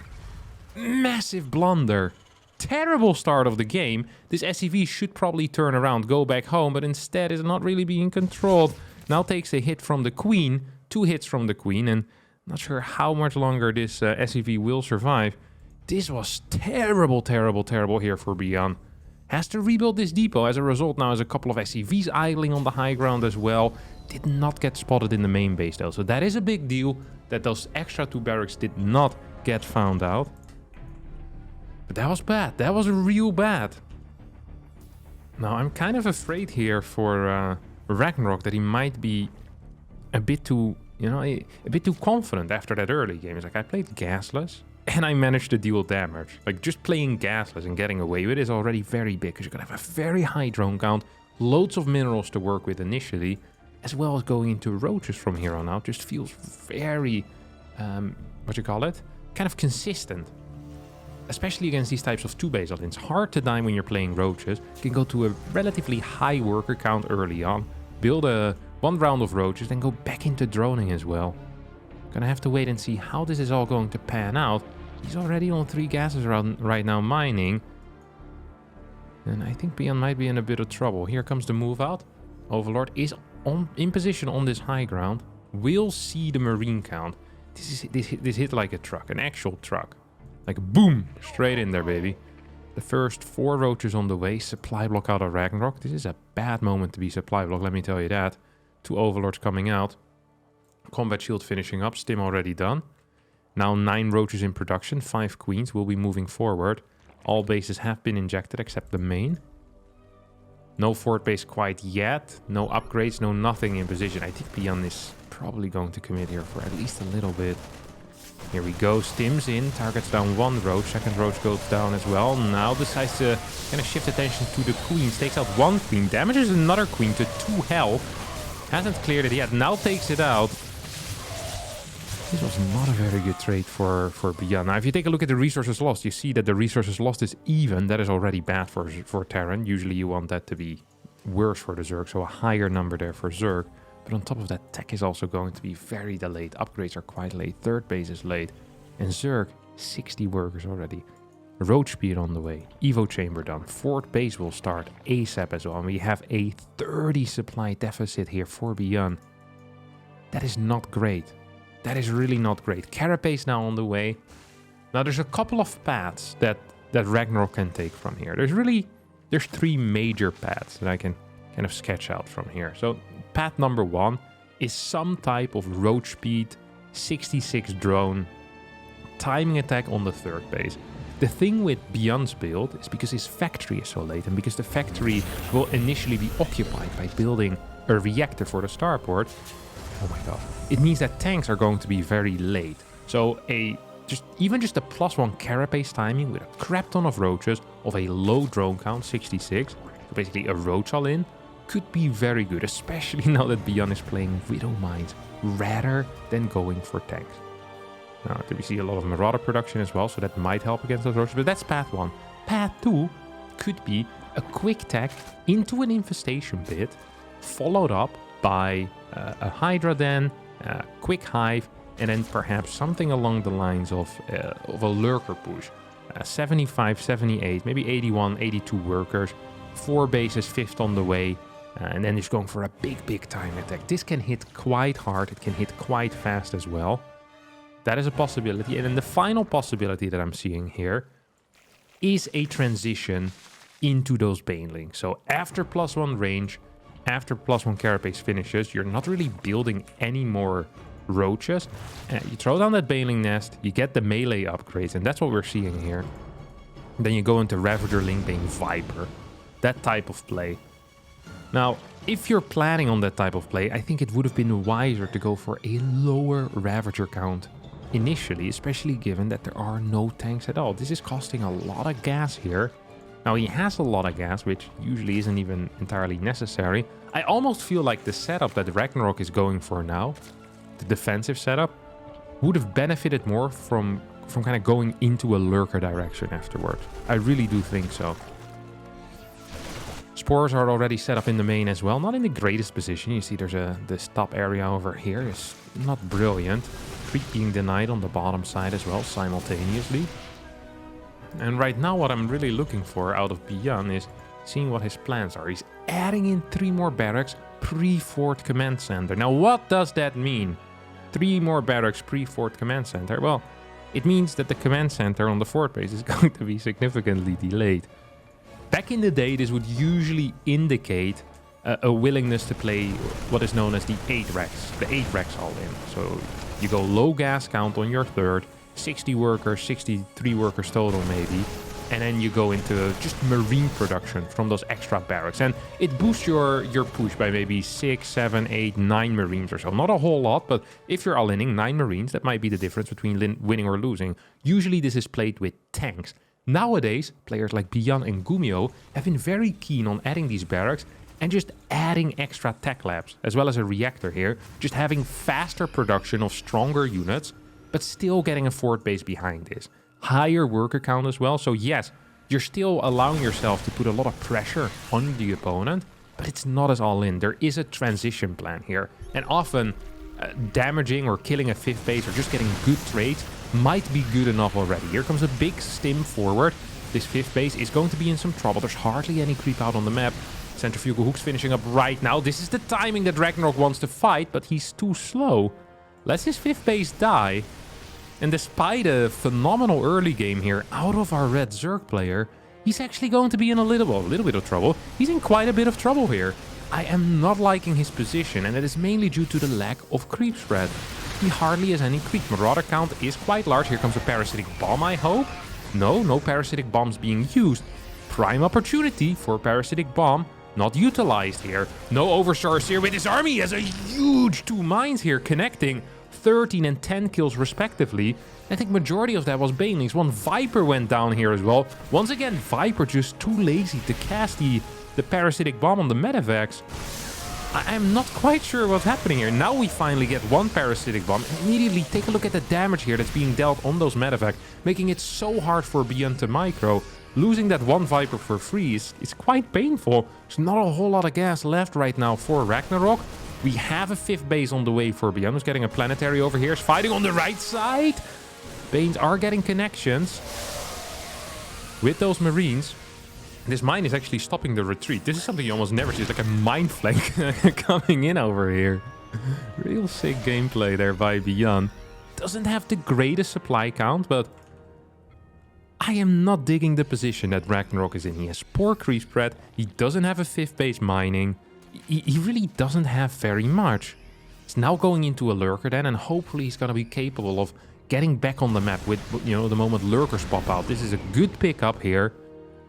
Massive blunder. Terrible start of the game. This SCV should probably turn around, go back home, but instead is not really being controlled. Now takes a hit from the queen, 2 hits from the queen, and not sure how much longer this SCV will survive. This was terrible, terrible, terrible here for ByuN. Has to rebuild this depot. As a result, now has a couple of SCVs idling on the high ground as well. Did not get spotted in the main base though, so that is a big deal that those extra 2 barracks did not get found out. But that was bad. That was real bad. Now, I'm kind of afraid here for Ragnarok that he might be a bit too, you know, a bit too confident after that early game. It's like, I played gasless and I managed to deal damage. Like, just playing gasless and getting away with it is already very big because you're going to have a very high drone count, loads of minerals to work with initially, as well as going into roaches from here on out. Just feels very, what you call it? Kind of consistent. Especially against these types of 2 basal links. Hard to die when you're playing roaches. You can go to a relatively high worker count early on. Build a 1 round of roaches, then go back into droning as well. Gonna have to wait and see how this is all going to pan out. He's already on 3 gases right now mining. And I think ByuN might be in a bit of trouble. Here comes the move out. Overlord is in position on this high ground. We'll see the marine count. This hit like a truck, an actual truck. Like boom, straight in there, baby. The first 4 roaches on the way. Supply block out of Ragnarok. This is a bad moment to be supply block, let me tell you that. 2 overlords coming out. Combat shield finishing up. Stim already done. Now 9 roaches in production. 5 queens will be moving forward. All bases have been injected except the main. No fort base quite yet. No upgrades, no nothing in position. I think ByuN is probably going to commit here for at least a little bit. Here we go, stims in, targets down 1 roach, 2nd roach goes down as well. Now decides to kind of shift attention to the queens, takes out 1 queen, damages another queen to 2 health. Hasn't cleared it yet, now takes it out. This was not a very good trade for ByuN. Now if you take a look at the resources lost, you see that the resources lost is even. That is already bad for Terran. Usually you want that to be worse for the Zerg, so a higher number there for Zerg. But on top of that, tech is also going to be very delayed. Upgrades are quite late. 3rd base is late. And Zerg, 60 workers already. Roach speed on the way. Evo chamber done. 4th base will start ASAP as well. And we have a 30 supply deficit here for ByuN. That is not great. That is really not great. Carapace now on the way. Now there's a couple of paths that Ragnarok can take from here. There's 3 major paths that I can kind of sketch out from here. So path number 1 is some type of roach speed, 66 drone, timing attack on the 3rd base. The thing with ByuN's build is because his factory is so late and because the factory will initially be occupied by building a reactor for the starport. Oh my god. It means that tanks are going to be very late. So even just a +1 carapace timing with a crap ton of roaches of a low drone count, 66, so basically a roach all in, could be very good, especially now that ByuN is playing Widow Mines rather than going for tanks. Now, we see a lot of Marauder production as well, so that might help against those roaches, but that's path 1. Path 2 could be a quick tech into an infestation pit, followed up by a Hydra den, a quick hive, and then perhaps something along the lines of a lurker push. 75, 78, maybe 81, 82 workers, 4 bases, 5th on the way, and then just going for a big time attack. This can hit quite hard, it can hit quite fast as well. That is a possibility. And then the final possibility that I'm seeing here is a transition into those banelings. So after +1 range, after +1 carapace finishes, you're not really building any more roaches. You throw down that baneling nest, you get the melee upgrades, and that's what we're seeing here. And then you go into Ravager, Linkbane, Viper. That type of play. Now, if you're planning on that type of play, I think it would have been wiser to go for a lower Ravager count initially, especially given that there are no tanks at all. This is costing a lot of gas here. Now, he has a lot of gas, which usually isn't even entirely necessary. I almost feel like the setup that Ragnarok is going for now, the defensive setup, would have benefited more from kind of going into a lurker direction afterwards. I really do think so. Spores are already set up in the main as well. Not in the greatest position. You see there's this top area over here. It's not brilliant. creep being denied on the bottom side as well simultaneously. And right now what I'm really looking for out of ByuN is seeing what his plans are. He's adding in 3 more barracks pre-fort command center. Now what does that mean? 3 more barracks pre-fort command center? Well, it means that the command center on the fort base is going to be significantly delayed. Back in the day, this would usually indicate a willingness to play what is known as the 8 racks. The 8 racks all in. So you go low gas count on your third, 60 workers, 63 workers total maybe. And then you go into just marine production from those extra barracks. And it boosts your push by maybe 6, 7, 8, 9 marines or so. Not a whole lot, but if you're all-inning 9 marines, that might be the difference between winning or losing. Usually this is played with tanks. Nowadays, players like ByuN and Gumio have been very keen on adding these barracks and just adding extra tech labs, as well as a reactor here. Just having faster production of stronger units, but still getting a fort base behind this. Higher worker count as well. So yes, you're still allowing yourself to put a lot of pressure on the opponent, but it's not as all in. There is a transition plan here. And often damaging or killing a 5th base or just getting good trades might be good enough already. Here comes a big stim forward. This 5th base is going to be in some trouble. There's hardly any creep out on the map. Centrifugal hooks finishing up right now. This is the timing that Ragnarok wants to fight, but he's too slow. Lets his 5th base die. And despite a phenomenal early game here out of our red Zerg player, he's actually going to be in a little bit of trouble. He's in quite a bit of trouble here. I am not liking his position, and it is mainly due to the lack of creep spread. He hardly has any creep. Marauder count is quite large. Here comes a parasitic bomb, I hope. No parasitic bombs being used. Prime opportunity for parasitic bomb. Not utilized here. No overstars here with his army. He has a huge 2 mines here connecting. 13 and 10 kills respectively. I think majority of that was Banelings. 1 Viper went down here as well. Once again, Viper just too lazy to cast the parasitic bomb on the medevacs. I'm not quite sure what's happening here. Now we finally get 1 parasitic bomb. And immediately take a look at the damage here that's being dealt on those medevacs, making it so hard for ByuN to micro. Losing that 1 Viper for free is quite painful. There's not a whole lot of gas left right now for Ragnarok. We have a 5th base on the way for ByuN. Who's getting a planetary over here. Is fighting on the right side. Banes are getting connections with those marines. This mine is actually stopping the retreat. This is something you almost never see. It's like a mine flank coming in over here. Real sick gameplay there by ByuN. Doesn't have the greatest supply count, but I am not digging the position that Ragnarok is in. He has poor creep spread. He doesn't have a 5th base mining. He really doesn't have very much. He's now going into a lurker then, and hopefully he's going to be capable of getting back on the map with, you know, the moment lurkers pop out. This is a good pickup here,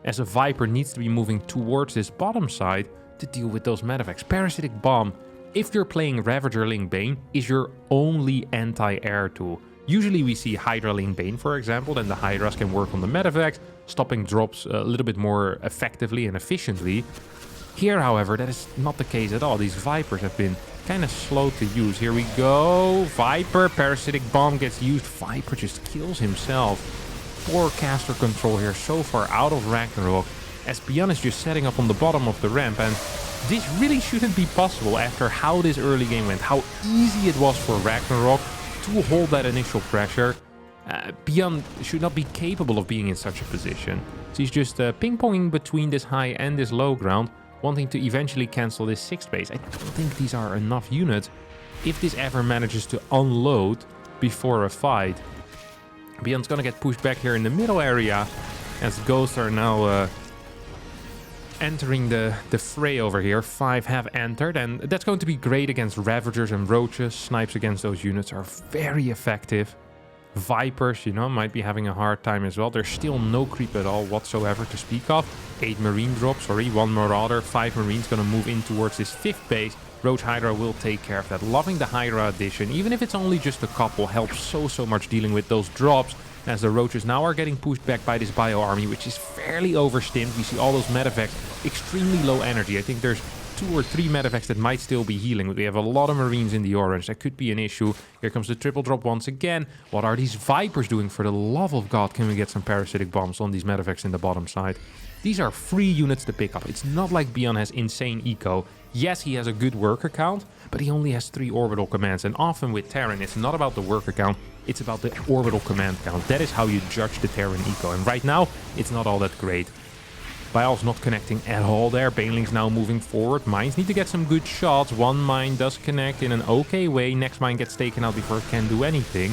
as a Viper needs to be moving towards this bottom side to deal with those medevacs. Parasitic Bomb, if you're playing Ravager Link Bane, is your only anti-air tool. Usually we see Hydra Link Bane, for example, then the Hydras can work on the medevacs, stopping drops a little bit more effectively and efficiently. Here, however, that is not the case at all. These Vipers have been kind of slow to use. Here we go. Viper, Parasitic Bomb gets used. Viper just kills himself. Poor caster control here so far out of Ragnarok, as ByuN is just setting up on the bottom of the ramp. And this really shouldn't be possible after how this early game went. How easy it was for Ragnarok to hold that initial pressure. ByuN should not be capable of being in such a position. So he's just ping-ponging between this high and this low ground, wanting to eventually cancel this 6th base. I don't think these are enough units if this ever manages to unload before a fight. ByuN's gonna get pushed back here in the middle area, as Ghosts are now entering the fray over here. 5 have entered, and that's going to be great against Ravagers and Roaches. Snipes against those units are very effective. Vipers, you know, might be having a hard time as well. There's still no creep at all whatsoever to speak of. 8 Marine drops, 1 Marauder, 5 Marines gonna move in towards this 5th base. Roach Hydra will take care of that. Loving the Hydra addition, even if it's only just a couple, helps so much dealing with those drops, as the Roaches now are getting pushed back by this Bio army, which is fairly overstimmed. We see all those medevacs, extremely low energy. I think there's 2 or 3 medevacs that might still be healing, but we have a lot of Marines in the orange. That could be an issue. Here comes the triple drop once again. What are these Vipers doing? For the love of God, can we get some parasitic bombs on these medevacs in the bottom side? These are free units to pick up. It's not like ByuN has insane eco. Yes, he has a good worker count, but he only has 3 orbital commands. And often with Terran, it's not about the worker count, it's about the orbital command count. That is how you judge the Terran eco. And right now, it's not all that great. ByuN's not connecting at all there. Baneling's now moving forward. Mines need to get some good shots. One mine does connect in an okay way. Next mine gets taken out before it can do anything.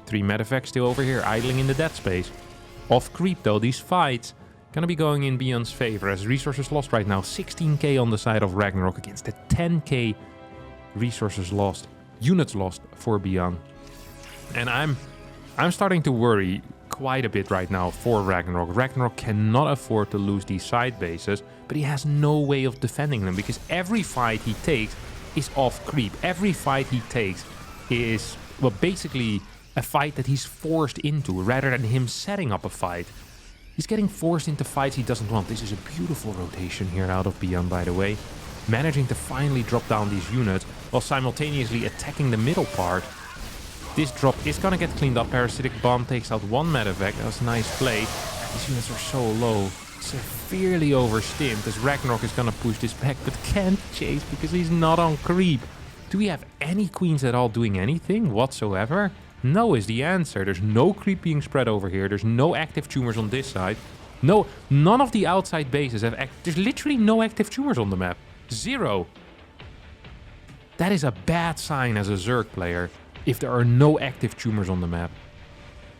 3 medevacs still over here, idling in the dead space. Off creep though, these fights gonna be going in ByuN's favor as resources lost right now. 16k on the side of Ragnarok against the 10k resources lost, units lost for ByuN. And I'm starting to worry quite a bit right now for Ragnarok. Ragnarok cannot afford to lose these side bases, but he has no way of defending them because every fight he takes is off creep. Every fight he takes is, well, basically a fight that he's forced into rather than him setting up a fight. He's getting forced into fights he doesn't want. This is a beautiful rotation here out of ByuN, by the way. Managing to finally drop down these units while simultaneously attacking the middle part. This drop is gonna get cleaned up. Parasitic Bomb takes out 1 medevac. That was a nice play. These units are so low. Severely overstimmed as Ragnarok is gonna push this back, but can't chase because he's not on creep. Do we have any queens at all doing anything whatsoever? No is the answer. There's no creep being spread over here. There's no active tumors on this side. No, none of the outside bases have there's literally no active tumors on the map. 0. That is a bad sign as a Zerg player if there are no active tumors on the map.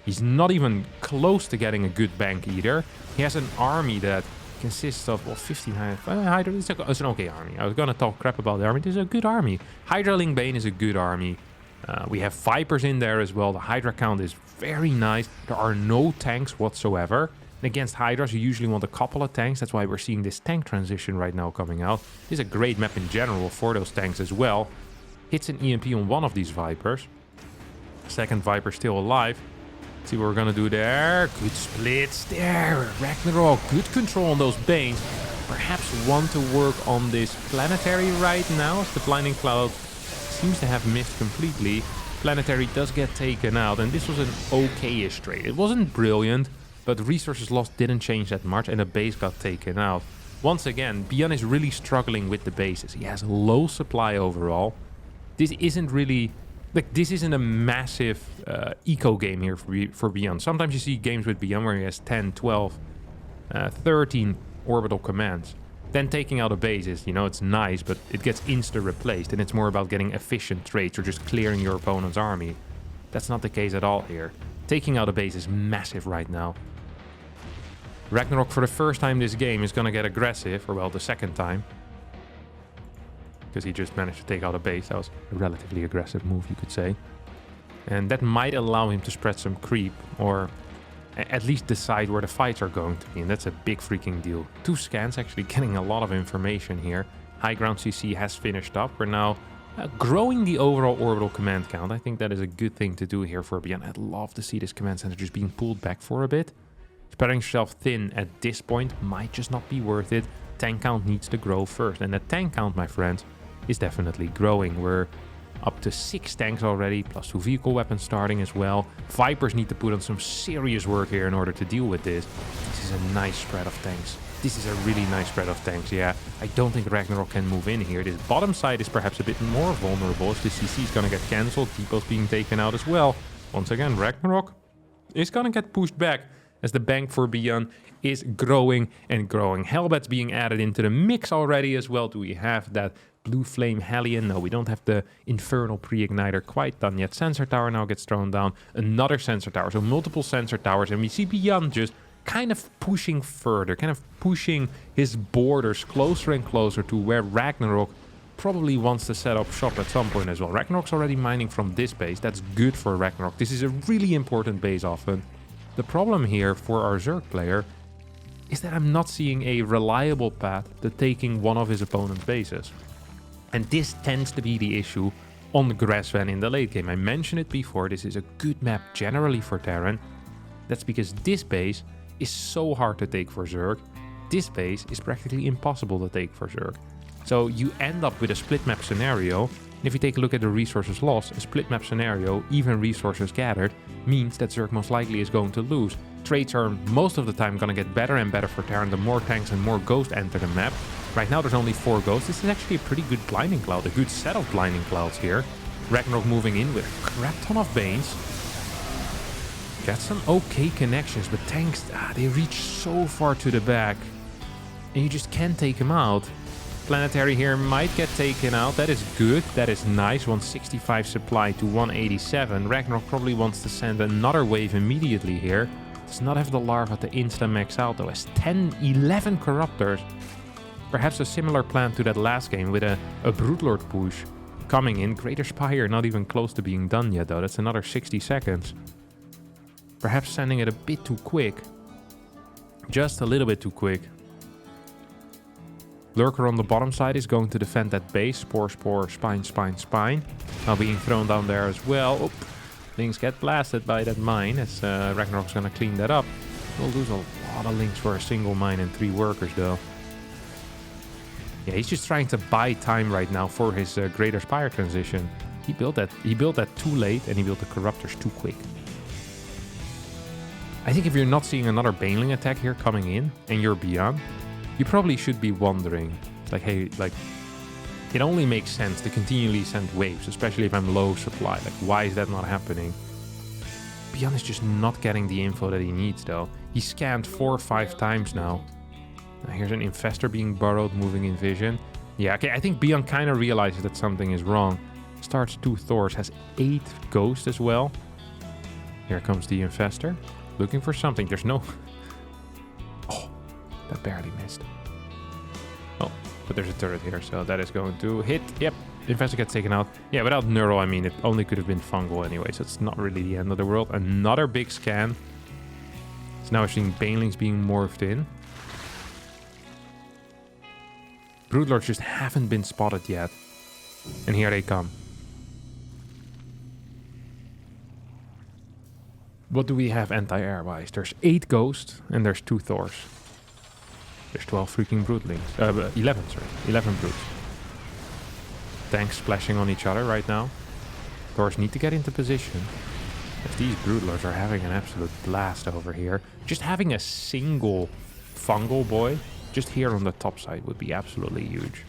He's not even close to getting a good bank either. He has an army that consists of, well, 15 Hydra. It's an okay army. I was gonna talk crap about the army. This is a good army. Hydraling Bane is a good army. We have Vipers in there as well. The Hydra count is very nice. There are no tanks whatsoever. And against Hydras, you usually want a couple of tanks. That's why we're seeing this tank transition right now coming out. This is a great map in general for those tanks as well. Hits an EMP on one of these Vipers. Second Viper still alive. Let's see what we're gonna do there. Good splits there. Ragnarok, good control on those Banes. Perhaps want to work on this planetary right now as the Blinding Cloud seems to have missed completely. Planetary does get taken out, and this was an okay-ish trade. It wasn't brilliant, but resources lost didn't change that much, and a base got taken out. Once again, ByuN is really struggling with the bases. He has low supply overall. This isn't really... Like, this isn't a massive eco game here for ByuN. Sometimes you see games with ByuN where he has 10, 12, 13 orbital commands. Then taking out a base is, you know, it's nice, but it gets insta-replaced, and it's more about getting efficient trades or just clearing your opponent's army. That's not the case at all here. Taking out a base is massive right now. Ragnarok, for the first time this game, is gonna get aggressive, or well, the second time. Because he just managed to take out a base. That was a relatively aggressive move, you could say. And that might allow him to spread some creep, or at least decide where the fights are going to be, and that's a big freaking deal. 2 scans, actually getting a lot of information here. High ground CC has finished up. We're now growing the overall orbital command count. I think that is a good thing to do here for ByuN. I'd love to see this command center just being pulled back for a bit. Spreading yourself thin at this point might just not be worth it. Tank count needs to grow first, and the tank count, my friends, is definitely growing. We're up to 6 tanks already, plus 2 vehicle weapons starting as well. Vipers need to put on some serious work here in order to deal with this. This is a nice spread of tanks. This is a really nice spread of tanks, yeah. I don't think Ragnarok can move in here. This bottom side is perhaps a bit more vulnerable as the CC is gonna get cancelled. Depot's being taken out as well. Once again, Ragnarok is gonna get pushed back as the bank for ByuN is growing and growing. Hellbat's being added into the mix already as well. Do we have that Blue Flame Hellion? No, we don't have the Infernal Pre-Igniter quite done yet. Sensor Tower now gets thrown down. Another Sensor Tower, so multiple Sensor Towers. And we see ByuN just kind of pushing further, kind of pushing his borders closer and closer to where Ragnarok probably wants to set up shop at some point as well. Ragnarok's already mining from this base. That's good for Ragnarok. This is a really important base often. The problem here for our Zerg player is that I'm not seeing a reliable path to taking one of his opponent's bases. And this tends to be the issue on Grassvan in the late game. I mentioned it before, this is a good map generally for Terran. That's because this base is so hard to take for Zerg. This base is practically impossible to take for Zerg. So you end up with a split map scenario. And if you take a look at the resources lost, a split map scenario, even resources gathered, means that Zerg most likely is going to lose. Trades are most of the time going to get better and better for Terran. The more tanks and more ghosts enter the map. Right now there's only 4 ghosts. This is actually a pretty good blinding cloud. A good set of blinding clouds here. Ragnarok moving in with a crap ton of Banes. Got some okay connections, but tanks, they reach so far to the back. And you just can't take them out. Planetary here might get taken out. That is good. That is nice. 165 supply to 187. Ragnarok probably wants to send another wave immediately here. Does not have the larva to insta-max out though. Has 10, 11 corruptors. Perhaps a similar plan to that last game with a Broodlord push coming in. Greater Spire not even close to being done yet though. That's another 60 seconds. Perhaps sending it a bit too quick. Just a little bit too quick. Lurker on the bottom side is going to defend that base. Spore, spore, spine, spine, spine. Now being thrown down there as well. Oh, things get blasted by that mine as Ragnarok's going to clean that up. We'll lose a lot of links for a single mine and 3 workers though. Yeah, he's just trying to buy time right now for his Greater Spire transition. He built that too late and he built the Corruptors too quick. I think if you're not seeing another Baneling attack here coming in and you're ByuN, you probably should be wondering, like, hey, like, it only makes sense to continually send waves, especially if I'm low supply. Like, why is that not happening? ByuN is just not getting the info that he needs, though. He scanned 4 or 5 times now. Here's an Infestor being burrowed, moving in vision. Yeah, okay, I think ByuN kind of realizes that something is wrong. Starts 2 Thors, has 8 Ghosts as well. Here comes the Infestor. Looking for something. There's no... Oh, that barely missed. Oh, but there's a turret here, so that is going to hit. Yep, Infestor gets taken out. Yeah, without Neural, I mean, it only could have been fungal anyway, so it's not really the end of the world. Another big scan. So now we're seeing Banelings being morphed in. Broodlords just haven't been spotted yet. And here they come. What do we have anti-air-wise? There's 8 Ghosts and there's 2 Thors. There's 12 freaking Broodlings. 11, sorry. 11 Broods. Tanks splashing on each other right now. Thors need to get into position. As these Broodlords are having an absolute blast over here. Just having a single fungal boy just here on the top side would be absolutely huge.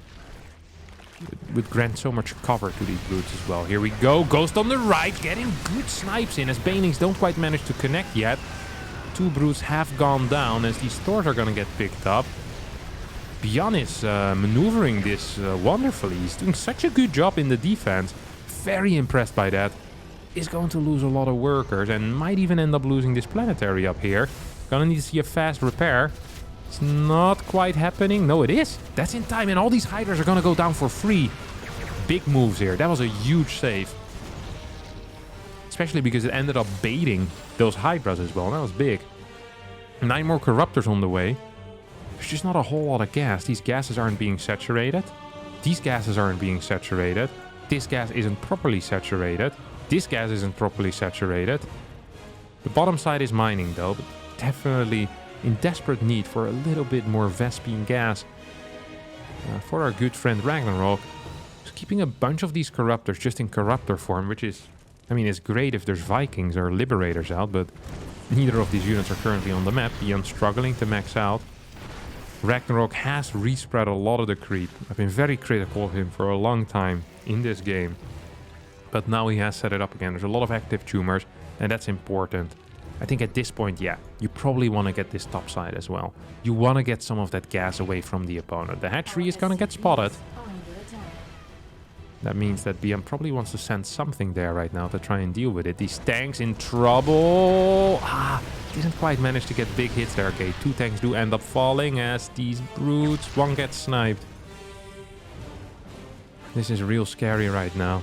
It would grant so much cover to these Broods as well. Here we go. Ghost on the right. Getting good snipes in as Banelings don't quite manage to connect yet. 2 Broods have gone down as these Thors are going to get picked up. ByuN is maneuvering this wonderfully. He's doing such a good job in the defense. Very impressed by that. Is going to lose a lot of workers and might even end up losing this planetary up here. Gonna need to see a fast repair. It's not quite happening. No, it is. That's in time. And all these Hydras are going to go down for free. Big moves here. That was a huge save. Especially because it ended up baiting those Hydras as well. That was big. 9 more Corruptors on the way. There's just not a whole lot of gas. These gases aren't being saturated. These gases aren't being saturated. This gas isn't properly saturated. This gas isn't properly saturated. The bottom side is mining though. But definitely in desperate need for a little bit more Vespene gas for our good friend Ragnarok. He's keeping a bunch of these Corruptors just in Corruptor form, which is, I mean, it's great if there's Vikings or Liberators out, but neither of these units are currently on the map. ByuN struggling to max out. Ragnarok has respread a lot of the creep. I've been very critical of him for a long time in this game, but now he has set it up again. There's a lot of active tumors, and that's important. I think at this point, yeah, you probably want to get this top side as well. You want to get some of that gas away from the opponent. The hatchery is going to get spotted. That means that ByuN probably wants to send something there right now to try and deal with it. These tanks in trouble. Didn't quite manage to get big hits there. Okay, 2 tanks do end up falling as these Broods. 1 gets sniped. This is real scary right now.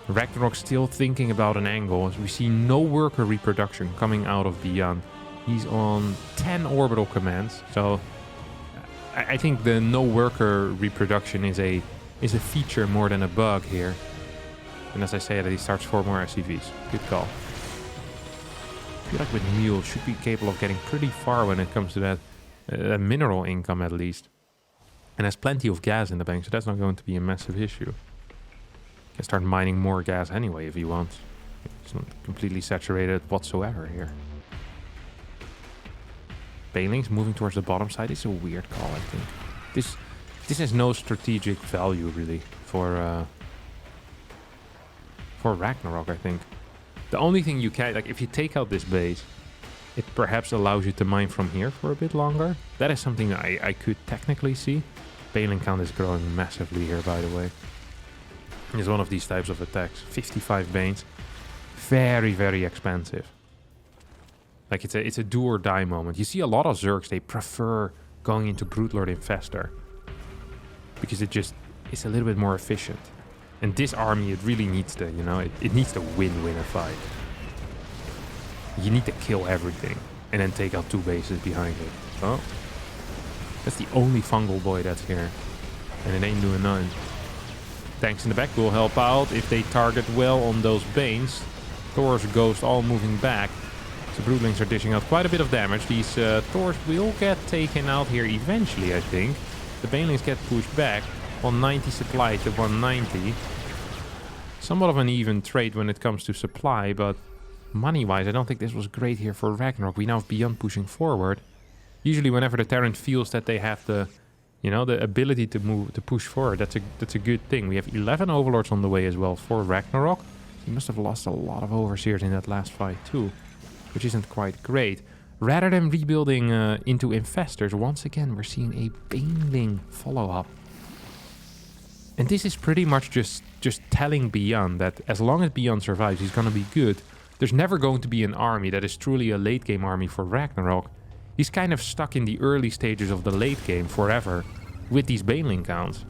Ragnarok still thinking about an angle as we see no worker reproduction coming out of ByuN. He's on 10 orbital commands, so I think the no worker reproduction is a feature more than a bug here. And as I say that, he starts 4 more SCVs. Good call. I feel like with Mule should be capable of getting pretty far when it comes to that mineral income at least. And has plenty of gas in the bank, so that's not going to be a massive issue. Can start mining more gas anyway if he wants. It's not completely saturated whatsoever here. Banelings moving towards the bottom side is a weird call, I think. This has no strategic value, really, for Ragnarok, I think. The only thing you can... Like, if you take out this base, it perhaps allows you to mine from here for a bit longer. That is something I could technically see. Baneling count is growing massively here, by the way. It's one of these types of attacks. 55 Banes. Very, very expensive. Like, it's a do or die moment. You see a lot of Zergs, they prefer going into Broodlord Infestor. Because it's a little bit more efficient. And this army, it really needs to, you know, it needs to win a fight. You need to kill everything. And then take out 2 bases behind it. Oh. That's the only fungal boy that's here. And it ain't doing nothing. Tanks in the back will help out if they target well on those Banes. Thor's Ghost all moving back. The Broodlings are dishing out quite a bit of damage. These Thors will get taken out here eventually, I think. The Banelings get pushed back. 190 supply to 190. Somewhat of an even trade when it comes to supply, but money-wise, I don't think this was great here for Ragnarok. We now have ByuN pushing forward. Usually, whenever the Terran feels that they have the, you know, the ability to move, to push forward, that's a good thing. We have 11 Overlords on the way as well for Ragnarok. He must have lost a lot of Overseers in that last fight too, which isn't quite great. Rather than rebuilding into Infestors, once again, we're seeing a Baneling follow-up. And this is pretty much just telling ByuN that as long as ByuN survives, he's going to be good. There's never going to be an army that is truly a late-game army for Ragnarok. He's kind of stuck in the early stages of the late game forever with these Baneling counts.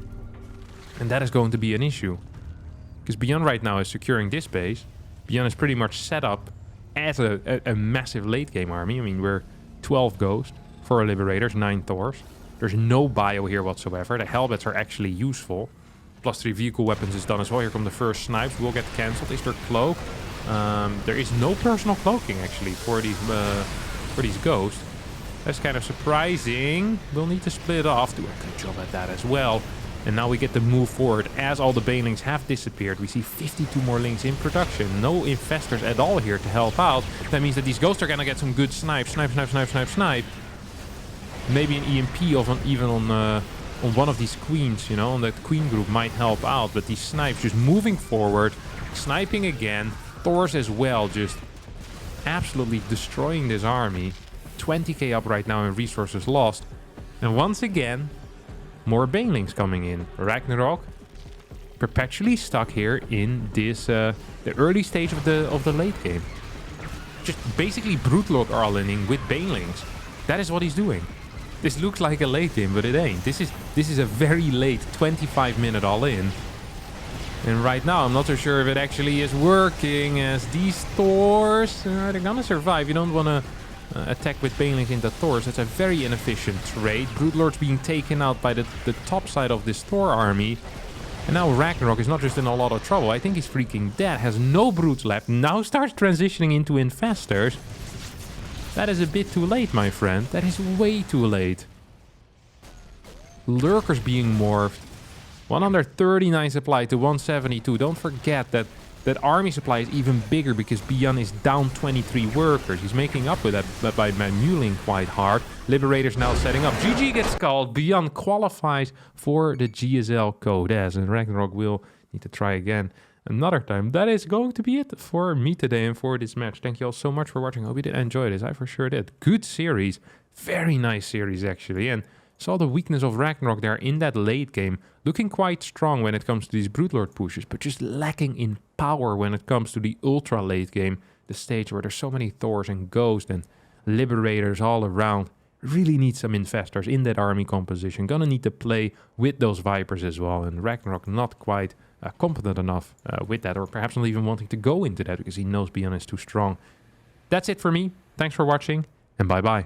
And that is going to be an issue. Because ByuN right now is securing this base. ByuN is pretty much set up as a massive late-game army. I mean, we're 12 Ghost, 4 Liberators, 9 Thors. There's no bio here whatsoever. The Hellbats are actually useful. +3 vehicle weapons is done as well. Here come the first snipes. Will get cancelled. Is there cloak? There is no personal cloaking actually for these Ghosts. That's kind of surprising. We'll need to split off. Do a good job at that as well. And now we get to move forward as all the Banelings have disappeared. We see 52 more Lings in production. No Infestors at all here to help out. That means that these Ghosts are going to get some good snipes. Snipe. Maybe an EMP even on one of these Queens, you know, on that Queen group might help out. But these snipes just moving forward. Sniping again. Thors as well, just absolutely destroying this army. 20k up right now in resources lost. And once again, more Banelings coming in. Ragnarok perpetually stuck here in this the early stage of the late game. Just basically Broodlord all-inning with Banelings. That is what he's doing. This looks like a late game, but it ain't. This is a very late 25-minute all-in. And right now, I'm not so sure if it actually is working, as these Thors, they're gonna survive. You don't want to attack with Banelings into Thors. That's a very inefficient trade. Broodlord's being taken out by the top side of this Thor army. And now Ragnarok is not just in a lot of trouble. I think he's freaking dead. Has no brutes left. Now starts transitioning into Infestors. That is a bit too late, my friend. That is way too late. Lurkers being morphed. 139 supply to 172. Don't forget that army supply is even bigger because ByuN is down 23 workers. He's making up with that by mulling quite hard. Liberators now setting up. GG gets called. ByuN qualifies for the GSL Codes. And Ragnarok will need to try again another time. That is going to be it for me today and for this match. Thank you all so much for watching. I hope you did enjoy this. I for sure did. Good series. Very nice series, actually. And saw the weakness of Ragnarok there in that late game. Looking quite strong when it comes to these Broodlord pushes, but just lacking in power when it comes to the ultra late game. The stage where there's so many Thors and Ghosts and Liberators all around. Really need some Infestors in that army composition. Gonna need to play with those Vipers as well. And Ragnarok not quite competent enough with that, or perhaps not even wanting to go into that because he knows ByuN is too strong. That's it for me. Thanks for watching, and bye-bye.